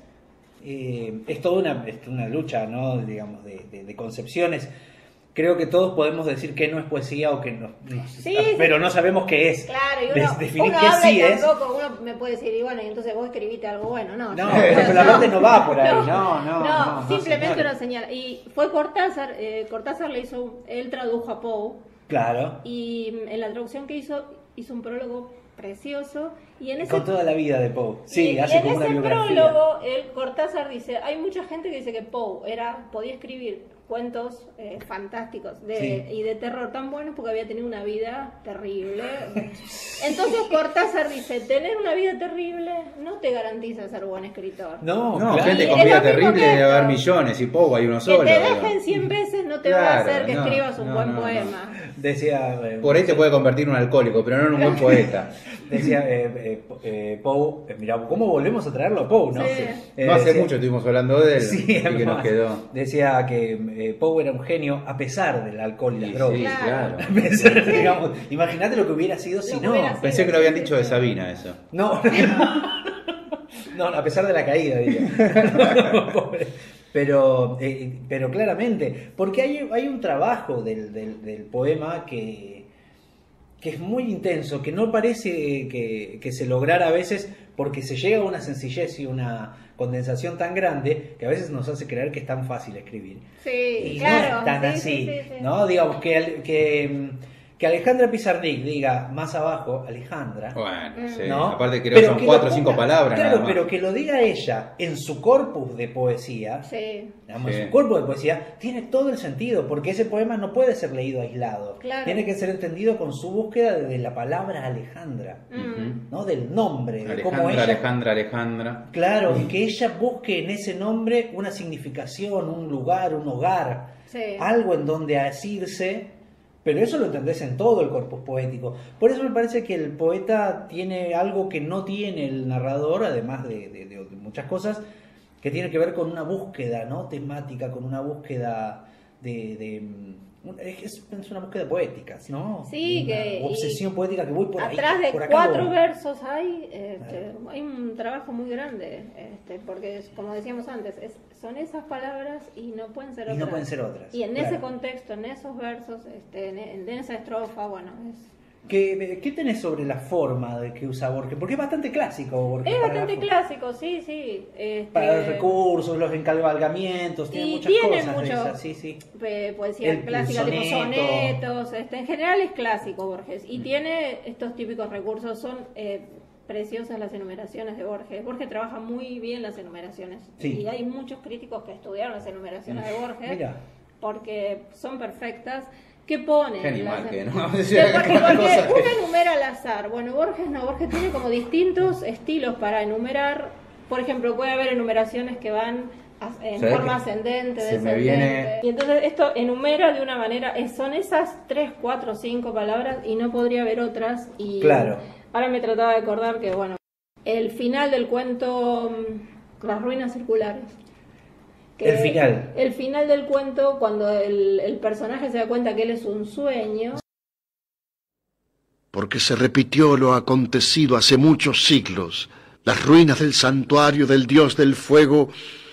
Speaker 5: es toda una lucha, ¿no? Digamos, de concepciones. Creo que todos podemos decir que no es poesía o que no, pero no sabemos qué es.
Speaker 6: Claro, y
Speaker 5: definir
Speaker 6: uno
Speaker 5: qué
Speaker 6: habla
Speaker 5: sí
Speaker 6: y
Speaker 5: es.
Speaker 6: tampoco uno me puede decir, y bueno, y entonces vos escribiste algo bueno, no.
Speaker 5: Pero la parte no va por ahí, no.
Speaker 6: Simplemente una señal. Y fue Cortázar le hizo, él tradujo a Poe.
Speaker 5: Claro.
Speaker 6: Y en la traducción que hizo un prólogo precioso. Y en ese,
Speaker 5: con toda la vida de Poe. Sí, hace como una biografía.
Speaker 6: En ese prólogo, Cortázar dice, hay mucha gente que dice que Poe podía escribir cuentos fantásticos y de terror tan buenos porque había tenido una vida terrible. Entonces Cortázar dice, tener una vida terrible no te garantiza ser buen escritor.
Speaker 5: No,
Speaker 4: claro. Gente con vida terrible debe haber millones y Poe hay uno solo.
Speaker 6: Que te dejen 100 veces no te va a hacer que escribas un buen poema.
Speaker 5: Decía,
Speaker 4: por ahí te puede convertir en un alcohólico, pero no en un buen poeta.
Speaker 5: Decía Poe, mira, ¿cómo volvemos a traerlo a Poe? ¿No?
Speaker 6: Sí.
Speaker 4: No hace mucho estuvimos hablando de él
Speaker 5: y
Speaker 4: que nos quedó.
Speaker 5: Decía que Poe era un genio a pesar del alcohol y las drogas.
Speaker 4: Sí, claro.
Speaker 5: Digamos, imagínate lo que hubiera sido si no.
Speaker 4: Pensé que lo habían dicho de Sabina eso.
Speaker 5: No, a pesar de la caída, diría. Pero claramente, porque hay un trabajo del poema que es muy intenso, que no parece que se lograra a veces, porque se llega a una sencillez y una condensación tan grande que a veces nos hace creer que es tan fácil escribir.
Speaker 6: Sí,
Speaker 5: y
Speaker 6: claro.
Speaker 5: no es tan así,
Speaker 6: Sí.
Speaker 5: ¿no? Digamos que Que Alejandra Pizarnik diga más abajo Alejandra.
Speaker 4: Bueno, sí.
Speaker 5: ¿No?
Speaker 4: Aparte creo que son
Speaker 5: que
Speaker 4: 4 o
Speaker 5: lo
Speaker 4: 5
Speaker 5: ponga,
Speaker 4: palabras.
Speaker 5: Claro,
Speaker 4: nada más.
Speaker 5: pero que lo diga ella en su corpus de poesía.
Speaker 6: Sí.
Speaker 5: Digamos,
Speaker 4: Sí.
Speaker 5: su corpus de poesía tiene todo el sentido, porque ese poema no puede ser leído aislado.
Speaker 6: Claro.
Speaker 5: Tiene que ser entendido con su búsqueda de la palabra Alejandra, ¿no? Del nombre, de cómo
Speaker 4: Alejandra.
Speaker 5: Claro, y que ella busque en ese nombre una significación, un lugar, un hogar,
Speaker 6: Sí.
Speaker 5: algo en donde asirse. Pero eso lo entendés en todo el corpus poético. Por eso me parece que el poeta tiene algo que no tiene el narrador, además de muchas cosas, que tiene que ver con una búsqueda, ¿no? Temática, con una búsqueda es una búsqueda poética, ¿no?
Speaker 6: Sí,
Speaker 5: una obsesión poética que voy por ahí.
Speaker 6: Atrás de
Speaker 5: por acá
Speaker 6: 4
Speaker 5: voy.
Speaker 6: versos hay un trabajo muy grande, porque como decíamos antes, son esas palabras y no pueden ser
Speaker 5: Y
Speaker 6: otras.
Speaker 5: no pueden ser otras.
Speaker 6: Y en
Speaker 5: claro.
Speaker 6: ese contexto, en esos versos, en esa estrofa, bueno,
Speaker 5: ¿Qué tenés sobre la forma de que usa Borges? Porque es bastante clásico Borges.
Speaker 6: es
Speaker 5: para
Speaker 6: bastante
Speaker 5: la-
Speaker 6: clásico, sí.
Speaker 5: Para los recursos, los encabalgamientos, tiene
Speaker 6: Y
Speaker 5: muchas
Speaker 6: tiene
Speaker 5: cosas de
Speaker 6: mucho
Speaker 5: esas, sí.
Speaker 6: poesía
Speaker 5: El
Speaker 6: clásica, tipo
Speaker 5: soneto.
Speaker 6: sonetos, en general es clásico Borges. Y tiene estos típicos recursos, son preciosas las enumeraciones de Borges. Borges trabaja muy bien las enumeraciones.
Speaker 5: Sí.
Speaker 6: Y hay muchos críticos que estudiaron las enumeraciones de Borges,
Speaker 5: Mira.
Speaker 6: porque son perfectas. ¿Qué pone?
Speaker 4: Qué animal que no.
Speaker 6: Porque
Speaker 4: Cada cosa que-
Speaker 6: uno enumera al azar. Bueno, Borges no, Borges tiene como distintos estilos para enumerar. Por ejemplo, puede haber enumeraciones que van en
Speaker 4: ¿Sabes
Speaker 6: forma
Speaker 4: qué?
Speaker 6: ascendente,
Speaker 4: Se me
Speaker 6: descendente.
Speaker 4: viene-
Speaker 6: Y entonces esto enumera de una manera, son esas 3, 4, 5 palabras y no podría haber otras. Y
Speaker 5: Claro.
Speaker 6: ahora me trataba de acordar que, bueno, el final del cuento Las ruinas circulares.
Speaker 5: El final.
Speaker 6: El final del cuento, cuando el personaje se da cuenta que él es un sueño.
Speaker 9: Porque se repitió lo acontecido hace muchos siglos. Las ruinas del santuario del dios del fuego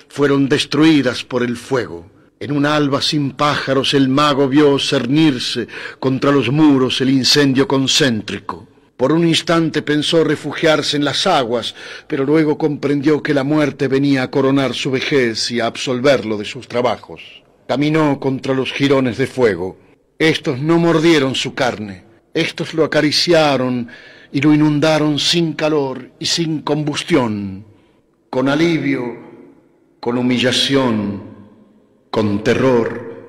Speaker 9: fueron destruidas por el fuego. En un alba sin pájaros el mago vio cernirse contra los muros el incendio concéntrico. Por un instante pensó refugiarse en las aguas, pero luego comprendió que la muerte venía a coronar su vejez y a absolverlo de sus trabajos. Caminó contra los jirones de fuego. Estos no mordieron su carne, estos lo acariciaron y lo inundaron sin calor y sin combustión, con alivio, con humillación, con terror.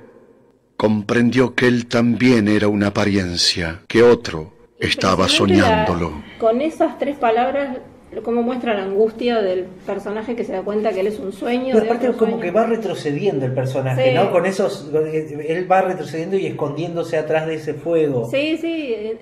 Speaker 9: Comprendió que él también era una apariencia, que otro estaba soñándolo.
Speaker 6: Con esas 3 palabras, cómo muestra la angustia del personaje que se da cuenta que él es un sueño.
Speaker 5: Pero
Speaker 6: de
Speaker 5: aparte
Speaker 6: otro
Speaker 5: como
Speaker 6: sueño.
Speaker 5: que va retrocediendo el personaje,
Speaker 6: Sí.
Speaker 5: ¿no? Con esos, él va retrocediendo y escondiéndose atrás de ese fuego.
Speaker 6: Sí,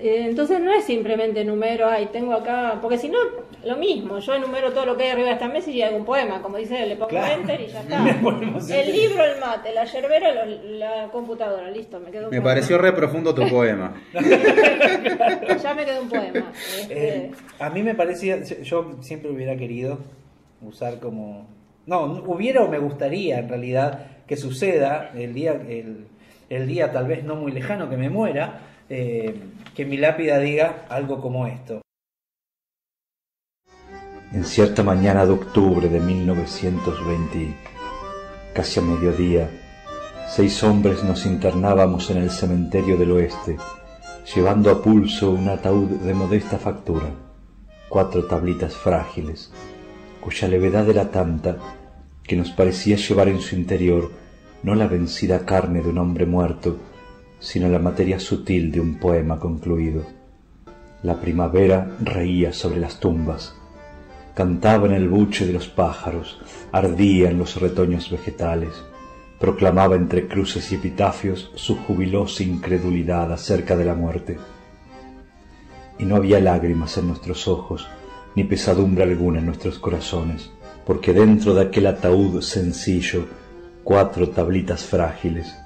Speaker 6: entonces no es simplemente enumero, tengo acá, porque si no, lo mismo, yo enumero todo lo que hay arriba de esta mesa y hago un poema, como dice él, le pongo
Speaker 5: Claro.
Speaker 6: enter y ya está.
Speaker 5: Le ponemos
Speaker 6: El
Speaker 5: enter.
Speaker 6: libro, el mate, la yerbera, la computadora, listo, me quedó un
Speaker 4: Me
Speaker 6: poema.
Speaker 4: pareció re profundo tu poema.
Speaker 6: Ya me quedó un poema.
Speaker 5: A mí me parecía, yo siempre hubiera querido usar como... No, hubiera o me gustaría en realidad que suceda el día tal vez no muy lejano que me muera, que mi lápida diga algo como esto.
Speaker 10: En cierta mañana de octubre de 1920, casi a mediodía, 6 hombres nos internábamos en el cementerio del oeste, llevando a pulso un ataúd de modesta factura, 4 tablitas frágiles, cuya levedad era tanta que nos parecía llevar en su interior no la vencida carne de un hombre muerto, sino la materia sutil de un poema concluido. La primavera reía sobre las tumbas, cantaba en el buche de los pájaros, ardía en los retoños vegetales, proclamaba entre cruces y epitafios su jubilosa incredulidad acerca de la muerte. Y no había lágrimas en nuestros ojos, ni pesadumbre alguna en nuestros corazones, porque dentro de aquel ataúd sencillo, 4 tablitas frágiles,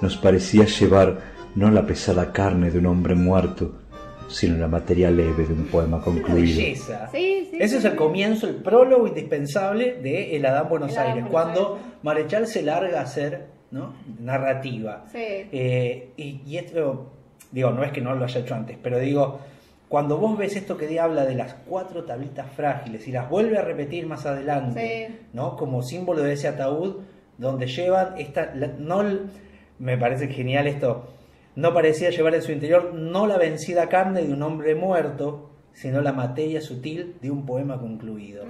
Speaker 10: nos parecía llevar no la pesada carne de un hombre muerto, sino la materia leve de un poema
Speaker 5: Una
Speaker 10: concluido.
Speaker 5: belleza.
Speaker 6: Sí,
Speaker 5: Ese es el comienzo, el prólogo indispensable de El Adán Buenos
Speaker 6: El Adán
Speaker 5: Aires,
Speaker 6: Buenos
Speaker 5: cuando
Speaker 6: Aires.
Speaker 5: Marechal se larga a hacer, ¿no?, narrativa.
Speaker 6: Sí.
Speaker 5: Y esto, digo, no es que no lo haya hecho antes, pero digo, cuando vos ves esto que habla de las 4 tablitas frágiles y las vuelve a repetir más adelante,
Speaker 6: Sí.
Speaker 5: ¿no?, como símbolo de ese ataúd donde llevan esta, me parece genial esto, No parecía llevar en su interior no la vencida carne de un hombre muerto, sino la materia sutil de un poema concluido.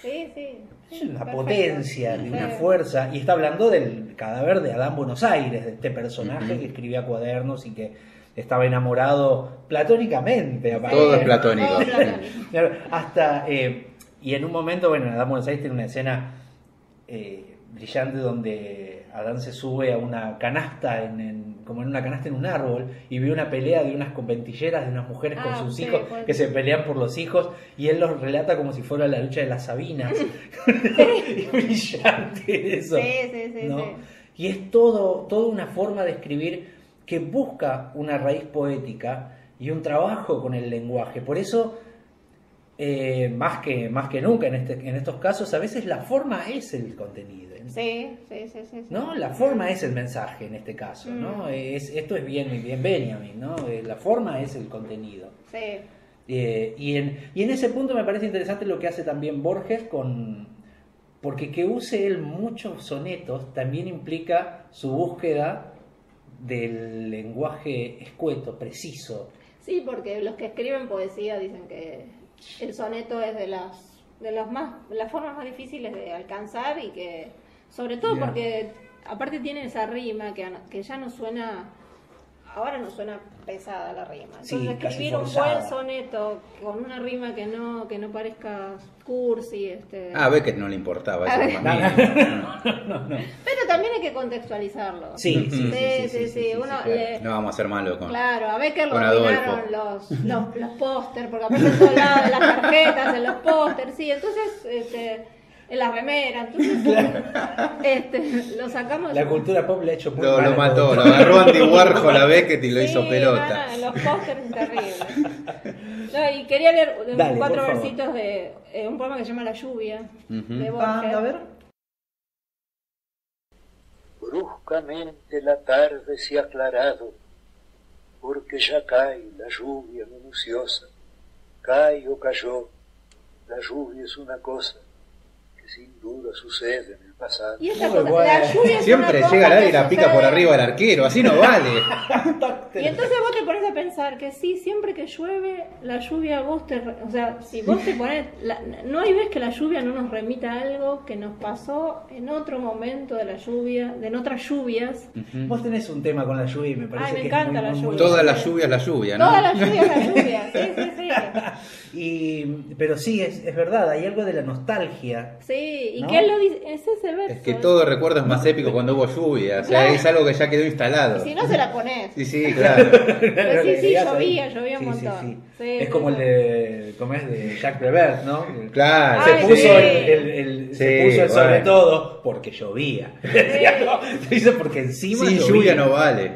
Speaker 6: Sí, sí.
Speaker 5: Es una potencia, de una fuerza, y está hablando del cadáver de Adán Buenos Aires, de este personaje que escribía cuadernos y que estaba enamorado platónicamente.
Speaker 4: Todo es platónico.
Speaker 5: Hasta, y en un momento, bueno, Adán Buenos Aires tiene una escena brillante donde Adán se sube a una canasta, como en una canasta en un árbol, y ve una pelea de unas conventilleras, de unas mujeres con sus hijos, que se pelean por los hijos, y él los relata como si fuera la lucha de las Sabinas. Y brillante eso.
Speaker 6: Sí,
Speaker 5: ¿no?
Speaker 6: sí.
Speaker 5: Y es toda una forma de escribir que busca una raíz poética y un trabajo con el lenguaje. Por eso, más que nunca en estos casos, a veces la forma es el contenido.
Speaker 6: Sí.
Speaker 5: ¿No? La forma es el mensaje en este caso, ¿no? Esto es bien Benjamin, ¿no? La forma es el contenido.
Speaker 6: Sí.
Speaker 5: Y en ese punto me parece interesante lo que hace también Borges porque que use él muchos sonetos también implica su búsqueda del lenguaje escueto, preciso.
Speaker 6: Sí, porque los que escriben poesía dicen que el soneto es de las formas más difíciles de alcanzar, y que sobre todo porque aparte tiene esa rima que ya no suena, ahora no suena pesada la rima. Entonces escribir un buen soneto con una rima que no parezca cursi,
Speaker 4: ve que no le importaba eso.
Speaker 5: No.
Speaker 6: Pero también hay que contextualizarlo.
Speaker 5: Sí.
Speaker 6: Uno
Speaker 4: no vamos a ser malos con.
Speaker 6: Claro, a Becker lo
Speaker 4: con
Speaker 6: arruinaron los póster, porque aparte en todos lados, en las tarjetas, en los pósters, sí, entonces en las remeras, entonces lo sacamos.
Speaker 5: La cultura pop le ha hecho muy
Speaker 4: mal. Lo mató,
Speaker 5: todo.
Speaker 4: lo agarró Andy Warhol a Beckett y lo hizo pelota.
Speaker 6: No, los pósters es terrible. No, y quería leer 4 versitos de un poema que se llama La lluvia, de Borges.
Speaker 5: A ver.
Speaker 11: Bruscamente la tarde se ha aclarado, porque ya cae la lluvia minuciosa. Cae o cayó, la lluvia es una cosa que sin duda sucede en el pasado.
Speaker 6: Y esa cosa, la lluvia es
Speaker 4: siempre
Speaker 6: una
Speaker 4: llega
Speaker 6: cosa
Speaker 4: nadie y la pica por arriba del arquero, así no vale.
Speaker 6: Y entonces vos te pones a pensar que sí, siempre que llueve, la lluvia o sea, si vos te pones, no hay vez que la lluvia no nos remita a algo que nos pasó en otro momento de la lluvia, en otras lluvias.
Speaker 5: Vos tenés un tema con la lluvia y me parece
Speaker 6: me
Speaker 5: que
Speaker 6: encanta
Speaker 5: es muy,
Speaker 6: la lluvia.
Speaker 4: Toda la lluvia es la lluvia, ¿no?
Speaker 6: Toda la lluvia es la lluvia, sí.
Speaker 5: Pero sí, es verdad, hay algo de la nostalgia.
Speaker 6: Sí, y
Speaker 5: ¿no?
Speaker 6: que él lo dice, es ese verso.
Speaker 4: Es que todo recuerdo es más épico cuando hubo lluvia, o sea, es algo que ya quedó instalado.
Speaker 6: Y si no se la ponés.
Speaker 4: Sí, claro.
Speaker 6: Pero sí, llovía un montón. Sí,
Speaker 5: es como el de, ¿cómo es? De Jacques Prévert, ¿no?
Speaker 4: Claro.
Speaker 5: Se puso
Speaker 4: se
Speaker 5: puso el sobre todo porque llovía. Se hizo porque encima
Speaker 4: sin lluvia no vale.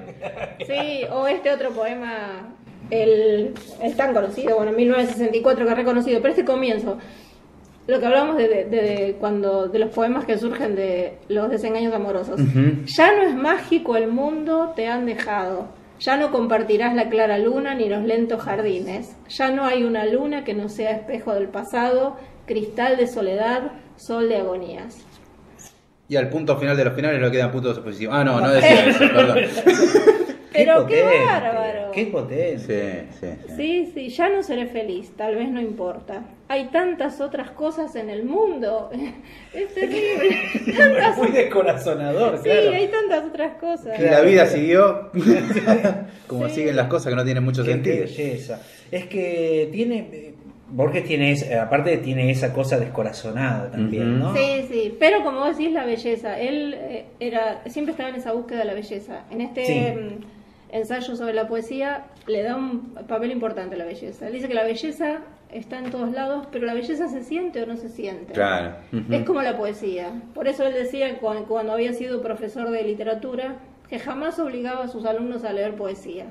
Speaker 6: Sí, o este otro poema, el tan conocido, 1964, que es reconocido, pero este comienzo, lo que hablamos de los poemas que surgen de los desengaños amorosos. Ya no es mágico el mundo, te han dejado. Ya no compartirás la clara luna ni los lentos jardines. Ya no hay una luna que no sea espejo del pasado, cristal de soledad, sol de agonías.
Speaker 4: Y al punto final de los finales no quedan puntos suspensivos. No decía eso, perdón.
Speaker 6: Pero qué bárbaro.
Speaker 5: Qué potente.
Speaker 6: Sí, ya no seré feliz, tal vez no importa. Hay tantas otras cosas en el mundo. Es terrible.
Speaker 5: Es muy descorazonador,
Speaker 6: sí,
Speaker 5: claro.
Speaker 6: hay tantas otras cosas.
Speaker 4: Y la vida siguió como siguen las cosas que no tienen mucho sentido.
Speaker 5: Belleza. Es que Borges aparte tiene esa cosa descorazonada también, ¿no?
Speaker 6: Sí, pero como vos decís, la belleza. Él siempre estaba en esa búsqueda de la belleza. En este ensayo sobre la poesía le da un papel importante a la belleza. Él dice que la belleza está en todos lados, pero la belleza se siente o no se siente.
Speaker 4: Claro.
Speaker 6: Es como la poesía. Por eso él decía, cuando había sido profesor de literatura, que jamás obligaba a sus alumnos a leer poesía.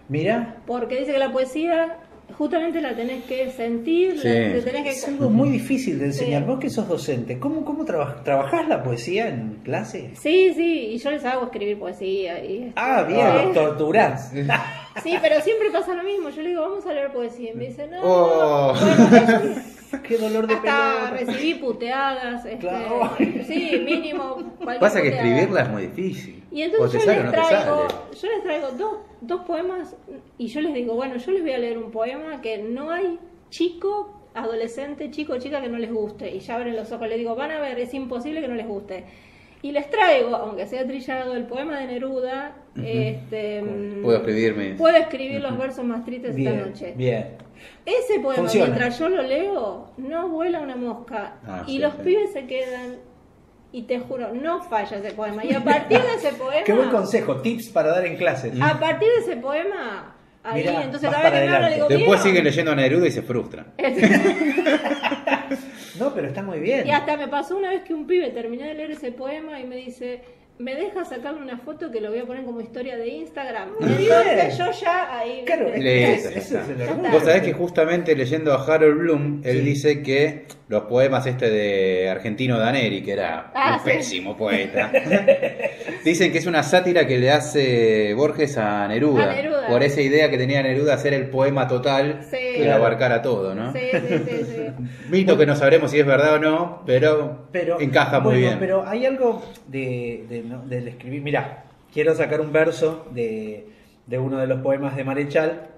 Speaker 5: Mira.
Speaker 6: Porque dice que la poesía justamente la tenés que sentir, tenés que...
Speaker 5: Es algo muy difícil de enseñar. Vos que sos docente, ¿cómo trabajás la poesía en clase?
Speaker 6: Sí, y yo les hago escribir poesía.
Speaker 5: Bien, los torturás.
Speaker 6: Sí, pero siempre pasa lo mismo. Yo le digo, vamos a leer poesía. Y me dice, no. Bueno,
Speaker 5: Qué dolor de
Speaker 6: Hasta
Speaker 5: pelota.
Speaker 6: recibí puteadas.
Speaker 5: Claro.
Speaker 6: Sí, mínimo. cualquier
Speaker 4: Pasa que
Speaker 6: puteada.
Speaker 4: escribirla es muy difícil.
Speaker 6: Y
Speaker 4: O
Speaker 6: entonces
Speaker 4: te
Speaker 6: yo
Speaker 4: sale o
Speaker 6: les
Speaker 4: no te
Speaker 6: traigo,
Speaker 4: sale.
Speaker 6: dos poemas y yo les digo, bueno, yo les voy a leer un poema que no hay chico, adolescente, chico o chica que no les guste. Y ya abren los ojos, les digo, van a ver, es imposible que no les guste. Y les traigo, aunque sea trillado, el poema de Neruda.
Speaker 4: Puedo escribirme.
Speaker 6: Puedo escribir los versos más tristes
Speaker 5: Bien,
Speaker 6: esta noche.
Speaker 5: bien.
Speaker 6: Ese poema,
Speaker 5: Funciona.
Speaker 6: mientras yo lo leo, no vuela una mosca. Y
Speaker 4: Sí,
Speaker 6: los
Speaker 4: sí.
Speaker 6: pibes se quedan, y te juro, no falla ese poema. Y a partir de ese poema...
Speaker 5: Qué buen consejo, tips para dar en clases.
Speaker 6: A partir de ese poema, ahí,
Speaker 5: Mirá,
Speaker 6: entonces
Speaker 5: vas
Speaker 6: cada vez
Speaker 5: para
Speaker 6: que me habla le digo,
Speaker 4: Después
Speaker 6: "Bien".
Speaker 4: siguen leyendo a Neruda y se frustran.
Speaker 5: No, pero está muy bien.
Speaker 6: Y hasta me pasó una vez que un pibe terminé de leer ese poema y me dice, ¿me dejas sacarle una foto que lo voy a poner como historia de Instagram? Me digo que yo ya ahí...
Speaker 5: Claro,
Speaker 4: Listo,
Speaker 5: ese
Speaker 4: ya
Speaker 5: es el
Speaker 4: está.
Speaker 5: orgullo.
Speaker 4: Vos sabés que justamente leyendo a Harold Bloom, él dice que los poemas de Argentino Daneri, que era un
Speaker 6: sí.
Speaker 4: pésimo poeta, dicen que es una sátira que le hace Borges a Neruda,
Speaker 6: A Neruda.
Speaker 4: por esa idea que tenía Neruda hacer el poema total
Speaker 6: Sí.
Speaker 4: que lo abarcara todo, ¿no?
Speaker 6: Sí.
Speaker 4: Mito que no sabremos si es verdad o no, pero encaja muy
Speaker 5: bueno,
Speaker 4: bien.
Speaker 5: Pero hay algo del escribir. Mirá, quiero sacar un verso de uno de los poemas de Marechal,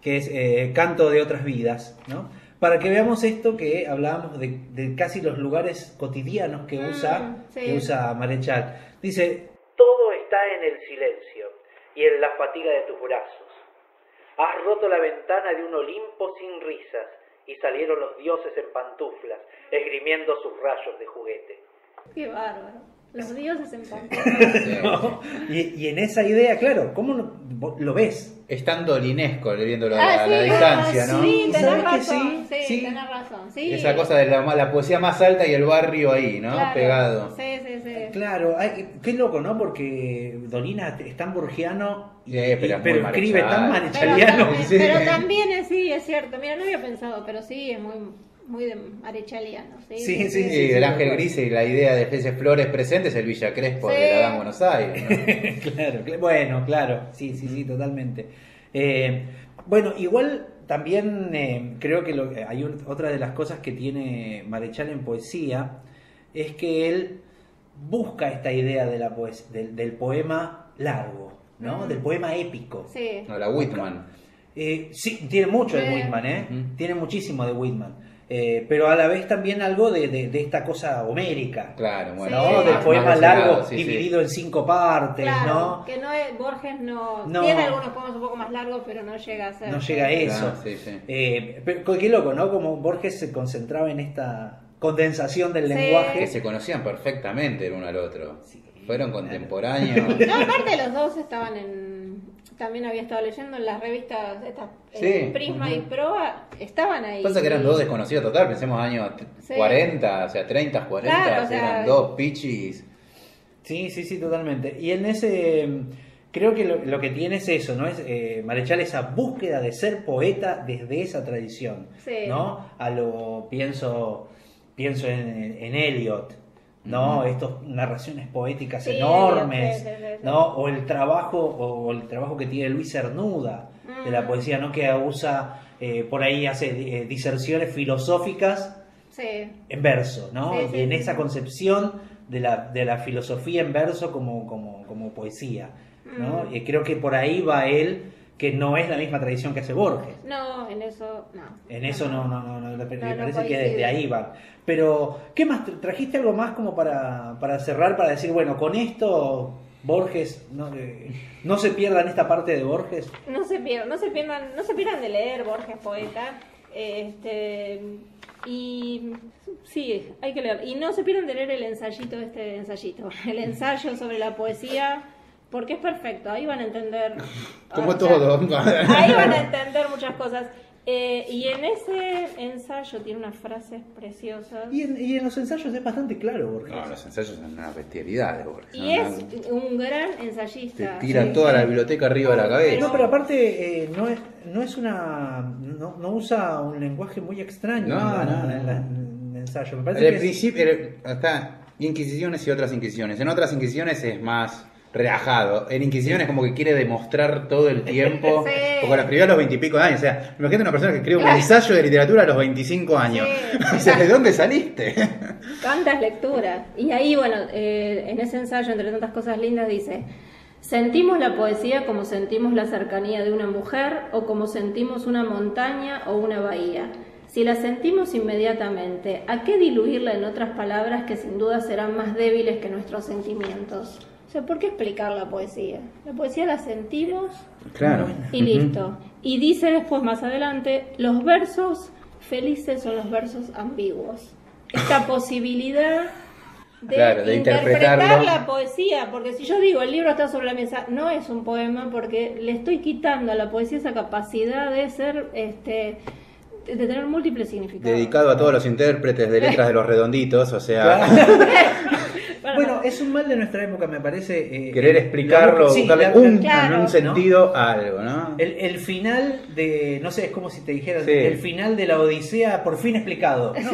Speaker 5: que es Canto de otras vidas, ¿no? Para que veamos esto que hablábamos de casi los lugares cotidianos que usa Marechal. Dice: todo está en el silencio y en la fatiga de tus brazos. Has roto la ventana de un Olimpo sin risas y salieron los dioses en pantuflas, esgrimiendo sus rayos de juguete.
Speaker 6: Qué bárbaro. Los dioses en Pamplona.
Speaker 5: ¿No? Y en esa idea, claro, ¿cómo vos lo ves?
Speaker 4: Es tan dolinesco viéndolo
Speaker 6: Ah,
Speaker 4: a la
Speaker 6: sí,
Speaker 4: distancia, ¿no?
Speaker 6: Sí, tenés
Speaker 5: ¿Sabés que
Speaker 6: razón.
Speaker 5: sí?
Speaker 6: Sí,
Speaker 5: Sí.
Speaker 6: tenés razón. Sí.
Speaker 4: Esa cosa de la poesía más alta y el barrio ahí, ¿no?
Speaker 6: Claro.
Speaker 4: Pegado.
Speaker 6: Sí.
Speaker 5: Claro, qué loco, ¿no? Porque Dolina es tan borgiano,
Speaker 4: pero es muy
Speaker 5: escribe
Speaker 4: Marechal.
Speaker 5: tan marechaliano.
Speaker 6: Pero también es cierto. Mira, no había pensado, pero sí, es muy de marechaliano.
Speaker 4: Sí, el Ángel Gris y la idea de especies flores presentes, el Villa Crespo de la Dan Buenos Aires, ¿no?
Speaker 5: Claro, bueno, claro, sí, totalmente. Bueno, igual también creo que hay otra de las cosas que tiene Marechal en poesía es que él busca esta idea de del poema largo, ¿no? Del poema épico.
Speaker 6: Sí.
Speaker 4: No, la Whitman.
Speaker 5: Sí, tiene mucho de Whitman, tiene muchísimo de Whitman. Pero a la vez también algo de esta cosa homérica.
Speaker 4: Claro, bueno.
Speaker 5: ¿no?
Speaker 6: Sí.
Speaker 5: Del
Speaker 4: Más
Speaker 5: poema
Speaker 4: refinado,
Speaker 5: largo,
Speaker 4: sí,
Speaker 5: dividido en 5 partes,
Speaker 6: Claro,
Speaker 5: ¿no?
Speaker 6: que no es, Borges no
Speaker 5: No.
Speaker 6: tiene algunos poemas un poco más largos, pero no llega a ser.
Speaker 5: No llega a eso.
Speaker 4: Claro, sí.
Speaker 5: Pero qué loco, ¿no? Como Borges se concentraba en esta condensación del
Speaker 6: Sí.
Speaker 5: lenguaje.
Speaker 4: Que se conocían perfectamente el uno al otro. Fueron contemporáneos.
Speaker 6: No, aparte los dos estaban también había estado leyendo en las revistas estas,
Speaker 4: Sí.
Speaker 6: Prisma y Proa, estaban ahí.
Speaker 4: Pasa que eran dos desconocidos total, pensemos años
Speaker 6: Sí.
Speaker 4: 40, o sea, 30, 40,
Speaker 6: Claro, o sea,
Speaker 4: eran dos pichis.
Speaker 5: Sí, totalmente. Y en ese, creo que lo que tiene es eso, ¿no? Es Marechal, esa búsqueda de ser poeta desde esa tradición,
Speaker 6: Sí.
Speaker 5: ¿no? Pienso en Eliot, ¿no? Estas narraciones poéticas
Speaker 6: Sí,
Speaker 5: enormes,
Speaker 6: sí.
Speaker 5: ¿no? O el trabajo que tiene Luis Cernuda de la poesía, ¿no? Que usa por ahí hace diserciones filosóficas
Speaker 6: Sí.
Speaker 5: en verso, ¿no?
Speaker 6: Sí,
Speaker 5: y
Speaker 6: sí,
Speaker 5: en
Speaker 6: sí.
Speaker 5: esa concepción de la filosofía en verso como poesía, ¿no? Y creo que por ahí va él, que no es la misma tradición que hace Borges.
Speaker 6: No, en eso no.
Speaker 5: En eso no, me parece que
Speaker 6: coincide.
Speaker 5: desde ahí van. Pero, ¿qué más? ¿Trajiste algo más como para cerrar, para decir, bueno, con esto Borges, no se pierdan esta parte de Borges?
Speaker 6: No se pierdan de leer Borges poeta. Y sí, hay que leer. Y no se pierdan de leer el el ensayo sobre la poesía, porque es perfecto. Ahí van a entender.
Speaker 4: Como todo.
Speaker 6: Ahí van a entender muchas cosas. Y en ese ensayo tiene unas frases preciosas.
Speaker 5: Y en los ensayos es bastante claro, Borges.
Speaker 4: No, los ensayos son una bestialidad de Borges.
Speaker 6: Y es un gran ensayista.
Speaker 4: Te tira toda la biblioteca arriba de la cabeza.
Speaker 5: No, pero aparte no usa un lenguaje muy extraño en el ensayo. Me parece
Speaker 4: Al
Speaker 5: que
Speaker 4: principio está Inquisiciones y otras Inquisiciones. En otras Inquisiciones es más relajado. En Inquisición es como que quiere demostrar todo el tiempo,
Speaker 6: Sí.
Speaker 4: porque lo escribió a los 20 y pico de años. O sea, imagínate una persona que escribe un ensayo de literatura a los 25 años.
Speaker 6: Sí.
Speaker 4: O sea, ¿de dónde saliste?
Speaker 6: Tantas lecturas. Y ahí, bueno, en ese ensayo, entre tantas cosas lindas, dice: sentimos la poesía como sentimos la cercanía de una mujer o como sentimos una montaña o una bahía. Si la sentimos inmediatamente, ¿a qué diluirla en otras palabras que sin duda serán más débiles que nuestros sentimientos? O sea, ¿por qué explicar la poesía? La poesía la sentimos
Speaker 4: Claro.
Speaker 6: y listo. Y dice después, más adelante, los versos felices son los versos ambiguos. Esta posibilidad de,
Speaker 4: Claro, de
Speaker 6: interpretar
Speaker 4: interpretarlo.
Speaker 6: la poesía, porque si yo digo el libro está sobre la mesa, no es un poema, porque le estoy quitando a la poesía esa capacidad de ser, de tener múltiples significados.
Speaker 4: Dedicado a todos los intérpretes de letras de los redonditos, o sea,
Speaker 5: Bueno, es un mal de nuestra época, me parece.
Speaker 4: querer explicarlo,
Speaker 5: sí,
Speaker 4: buscarle
Speaker 6: claro,
Speaker 4: un sentido a algo, ¿no?
Speaker 5: El final de, no sé, es como si te dijeran,
Speaker 4: Sí.
Speaker 5: el final de la Odisea por fin explicado. No.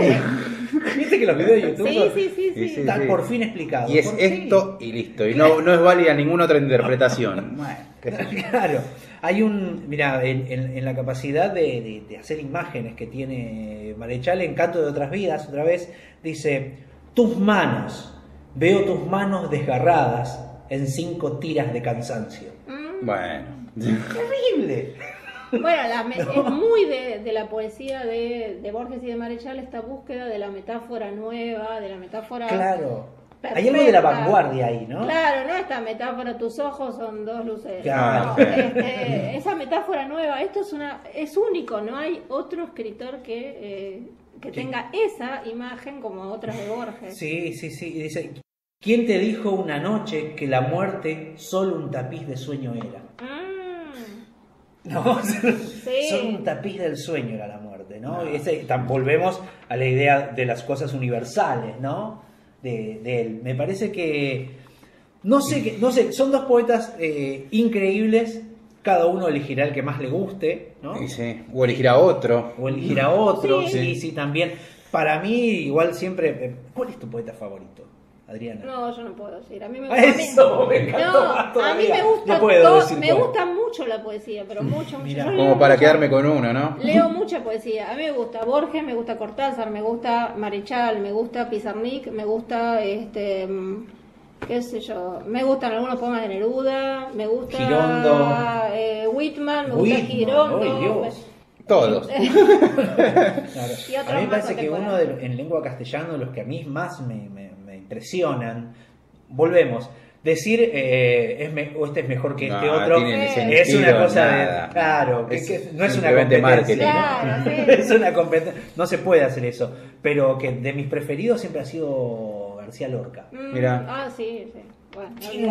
Speaker 5: ¿Viste que los videos de YouTube
Speaker 6: Sí.
Speaker 5: están
Speaker 4: sí.
Speaker 5: por fin explicados?
Speaker 4: Y es
Speaker 5: ¿Por qué?
Speaker 4: esto y listo. Y no es válida ninguna otra interpretación.
Speaker 5: Bueno,
Speaker 4: Qué sé yo.
Speaker 5: claro, hay mira, en la capacidad de hacer imágenes que tiene Marechal en Canto de otras vidas, otra vez, dice: tus manos, veo tus manos desgarradas en 5 tiras de cansancio.
Speaker 4: Bueno.
Speaker 5: ¡Terrible!
Speaker 6: Bueno, es muy de la poesía de Borges y de Marechal esta búsqueda de la metáfora nueva, de la metáfora
Speaker 5: Claro.
Speaker 6: perfecta.
Speaker 5: Hay algo de la vanguardia ahí, ¿no?
Speaker 6: Claro, no esta metáfora, tus ojos son 2 luces.
Speaker 5: Claro.
Speaker 6: No, esa metáfora nueva, esto es único, no hay otro escritor que tenga esa imagen como otras de Borges.
Speaker 5: Sí. Y dice: ¿quién te dijo una noche que la muerte solo un tapiz de sueño era? No, solo un tapiz del sueño era la muerte, ¿no? Volvemos a la idea de las cosas universales, ¿no? De él. Me parece que no sé, son 2 poetas increíbles. Cada uno elegirá el que más le guste, ¿no?
Speaker 4: Sí. O elegir a otro.
Speaker 5: O elegirá otro,
Speaker 6: Sí.
Speaker 5: sí, también. Para mí, igual siempre. ¿Cuál es tu poeta favorito, Adriana?
Speaker 6: No, yo no puedo decir. A mí me
Speaker 5: Eso, me encantó
Speaker 6: No,
Speaker 5: más
Speaker 6: a mí
Speaker 5: todavía.
Speaker 6: me gusta
Speaker 5: No puedo decir
Speaker 6: me
Speaker 5: cuál.
Speaker 6: gusta mucho la poesía, pero mucho.
Speaker 5: Mirá.
Speaker 6: Yo leo
Speaker 4: Como para
Speaker 6: mucha-
Speaker 4: quedarme con uno, ¿no?
Speaker 6: Leo mucha poesía. A mí me gusta Borges, me gusta Cortázar, me gusta Marechal, me gusta Pizarnik, me gusta qué sé yo, me gustan algunos poemas de Neruda, me gusta
Speaker 5: Girondo.
Speaker 6: Whitman, me gusta
Speaker 5: Whitman,
Speaker 6: Girondo.
Speaker 5: ¡ay, Dios!
Speaker 4: Todos.
Speaker 5: Claro.
Speaker 6: Y otros
Speaker 5: A mí me
Speaker 6: más
Speaker 5: parece que uno
Speaker 6: contemporáneos.
Speaker 5: en lengua castellana, los que a mí más me impresionan, volvemos, decir este es mejor que este
Speaker 4: No,
Speaker 5: otro,
Speaker 4: tiene
Speaker 5: es una
Speaker 4: sentido,
Speaker 5: cosa
Speaker 4: nada.
Speaker 5: de... Claro,
Speaker 4: Es
Speaker 5: que no es una
Speaker 4: simplemente
Speaker 5: competencia.
Speaker 6: marketing, ¿no?
Speaker 5: ¿no? Es una competencia, no se puede hacer eso, pero que de mis preferidos siempre ha sido García Lorca.
Speaker 4: Mira.
Speaker 6: Sí. Bueno,
Speaker 5: Tiene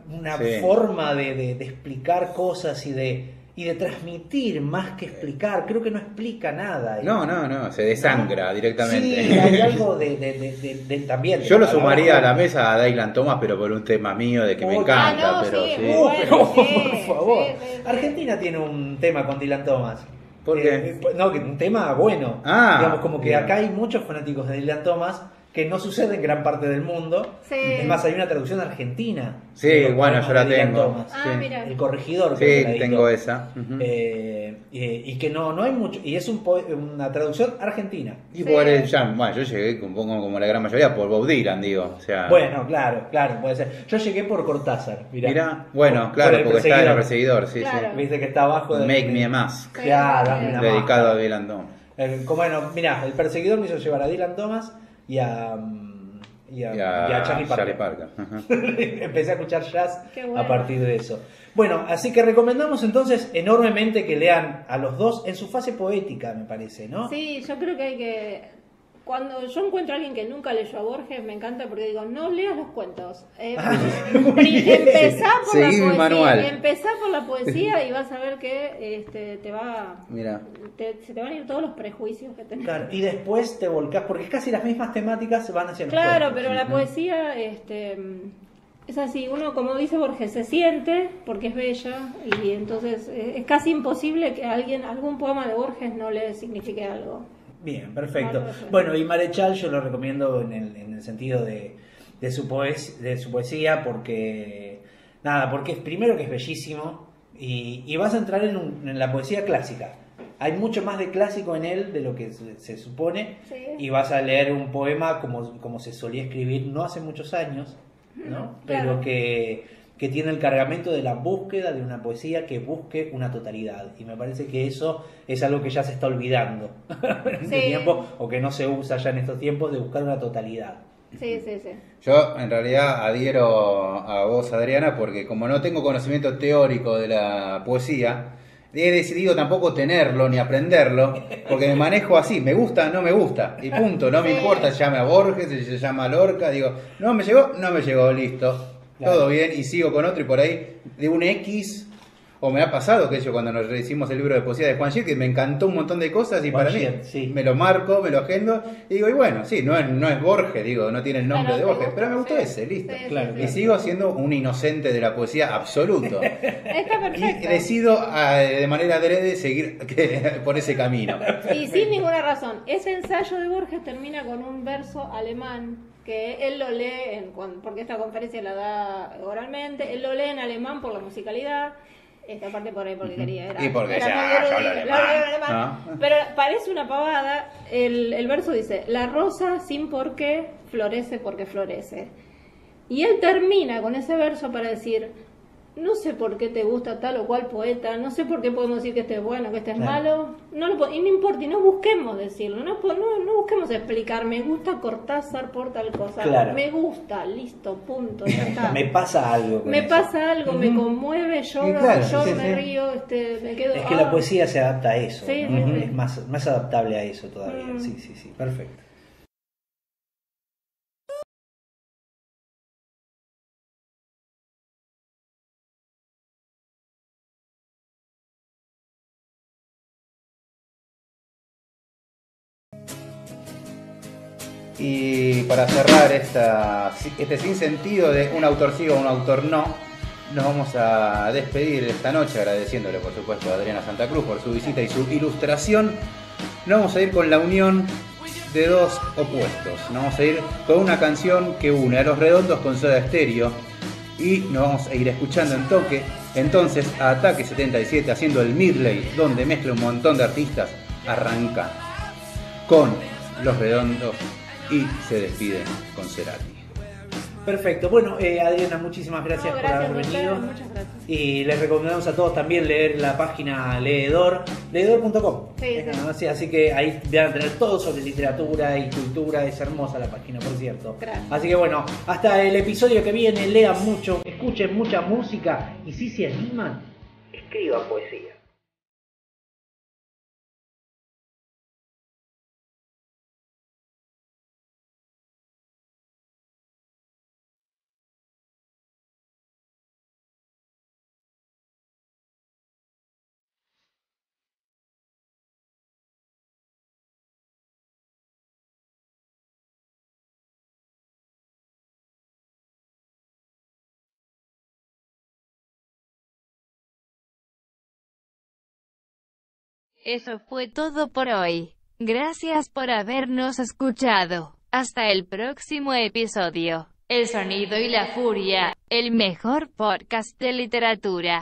Speaker 5: una
Speaker 4: Sí.
Speaker 5: forma de explicar cosas y de transmitir más que explicar. Creo que no explica nada.
Speaker 4: No, se desangra directamente.
Speaker 5: Sí, hay algo de también.
Speaker 4: Yo lo sumaría a la mesa a Dylan Thomas, pero por un tema mío de que me encanta. Pero sí.
Speaker 5: Pero, por
Speaker 6: sí,
Speaker 5: favor.
Speaker 6: sí.
Speaker 5: Argentina tiene un tema con Dylan Thomas.
Speaker 4: ¿Por qué?
Speaker 5: No, que un tema bueno.
Speaker 4: Ah,
Speaker 5: digamos, como que
Speaker 4: bien.
Speaker 5: acá hay muchos fanáticos de Dylan Thomas, que no sucede en gran parte del mundo.
Speaker 6: Sí.
Speaker 5: Es más, hay una traducción argentina.
Speaker 4: Sí,
Speaker 5: de los
Speaker 4: bueno,
Speaker 5: poemas
Speaker 4: yo la
Speaker 5: de Dylan
Speaker 4: tengo.
Speaker 5: Thomas.
Speaker 6: Ah,
Speaker 4: Sí.
Speaker 6: mira.
Speaker 5: El corregidor.
Speaker 4: Sí,
Speaker 5: creo que la editó.
Speaker 4: tengo esa. Ujú.
Speaker 5: Y que no hay mucho. Y es una traducción argentina.
Speaker 4: Y por el jam, bueno, yo llegué un poco como la gran mayoría por Bob Dylan, digo. O sea,
Speaker 5: Bueno, claro, puede ser. Yo llegué por Cortázar.
Speaker 4: mirá, bueno,
Speaker 5: Por
Speaker 4: claro,
Speaker 5: el
Speaker 4: porque está en el
Speaker 5: perseguidor.
Speaker 4: perseguidor, sí,
Speaker 6: Claro.
Speaker 5: Viste que está abajo
Speaker 4: sí.
Speaker 5: de.
Speaker 4: Make Me a Mask,
Speaker 5: Claro,
Speaker 6: Sí.
Speaker 5: una
Speaker 4: dedicado
Speaker 5: máscara.
Speaker 4: a Dylan Thomas.
Speaker 5: Bueno, mirá, el perseguidor me hizo llevar a Dylan Thomas y a Charlie Parker.
Speaker 4: Ajá.
Speaker 5: Empecé a escuchar jazz
Speaker 6: Qué bueno.
Speaker 5: a partir de eso. Bueno, así que recomendamos entonces enormemente que lean a los dos en su fase poética, me parece, ¿no?
Speaker 6: Sí, yo creo que hay que... Cuando yo encuentro a alguien que nunca leyó a Borges, me encanta porque digo, no leas los cuentos. Empezá por
Speaker 4: Seguí mi
Speaker 6: la poesía.
Speaker 4: manual.
Speaker 6: Empezá por la poesía y vas a ver que
Speaker 4: Mira.
Speaker 6: se te van a ir todos los prejuicios que tenés.
Speaker 5: Claro, y después te volcás, porque es casi las mismas temáticas se van hacia los
Speaker 6: Claro,
Speaker 5: cuentos.
Speaker 6: pero la poesía es así, uno como dice Borges se siente porque es bella y entonces es casi imposible que algún poema de Borges no le signifique algo.
Speaker 5: Bien, perfecto.
Speaker 6: Claro, sí.
Speaker 5: Bueno, y Marechal yo lo recomiendo en el sentido de su poesía porque Nada, porque primero que es bellísimo y vas a entrar en la poesía clásica. Hay mucho más de clásico en él de lo que se supone, y vas a leer un poema como se solía escribir no hace muchos años, ¿no? Pero que tiene el cargamento de la búsqueda de una poesía que busque una totalidad, y me parece que eso es algo que ya se está olvidando en este tiempo, o que no se usa ya en estos tiempos, de buscar una totalidad.
Speaker 6: Sí.
Speaker 4: Yo en realidad adhiero a vos, Adriana, porque como no tengo conocimiento teórico de la poesía, he decidido tampoco tenerlo ni aprenderlo, porque me manejo así, me gusta, no me gusta, y punto, no me importa si se llama Borges, si se llama Lorca, digo, no me llegó, listo, todo bien, y sigo con otro, y por ahí de un X, o me ha pasado que yo cuando nos hicimos el libro de poesía de Juan Gil, que me encantó un montón de cosas, y para mí me lo marco, me lo agendo, y digo, y bueno, sí, no es Borges, digo, no tiene el nombre de Borges, pero me gustó ese, listo. Y sigo siendo un inocente de la poesía absoluto.
Speaker 6: Está perfecto.
Speaker 4: Y decido de manera adrede seguir por ese camino.
Speaker 6: Y sin ninguna razón. Ese ensayo de Borges termina con un verso alemán que él lo lee, porque esta conferencia la da oralmente, él lo lee en alemán por la musicalidad. Esta parte por ahí porque quería.
Speaker 4: Y porque
Speaker 6: yo hablo alemán. ¿No? Pero parece una pavada. El verso dice: la rosa sin por qué florece porque florece. Y él termina con ese verso para decir: no sé por qué te gusta tal o cual poeta, no sé por qué podemos decir que este es bueno, que este es malo, y no importa, y no busquemos decirlo, no busquemos explicar, me gusta Cortázar por tal cosa, me gusta, listo, punto, ya está.
Speaker 5: Me pasa algo.
Speaker 6: Me conmueve, lloro, me río, me quedo...
Speaker 5: Es que la poesía se adapta a eso, ¿no? Es más adaptable a eso todavía, sí, perfecto.
Speaker 4: Y para cerrar este sinsentido de un autor sí o un autor no, nos vamos a despedir esta noche agradeciéndole por supuesto a Adriana Santa Cruz por su visita y su ilustración. Nos vamos a ir con la unión de dos opuestos. Nos vamos a ir con una canción que une a Los Redondos con Soda Stereo, y nos vamos a ir escuchando entonces a Ataque 77 haciendo el medley donde mezcla un montón de artistas. Arranca con Los Redondos y se despiden con Cerati.
Speaker 5: Perfecto. Bueno, Adriana, muchísimas gracias por haber venido.
Speaker 6: Muchas gracias.
Speaker 5: Y les recomendamos a todos también leer la página leedor.com.
Speaker 6: Sí.
Speaker 5: Así que ahí van a tener todo sobre literatura y cultura. Es hermosa la página, por cierto.
Speaker 6: Gracias.
Speaker 5: Así que bueno, hasta el episodio que viene, lean mucho, escuchen mucha música, y si se animan, escriban poesía.
Speaker 12: Eso fue todo por hoy. Gracias por habernos escuchado. Hasta el próximo episodio. El sonido y la furia, el mejor podcast de literatura.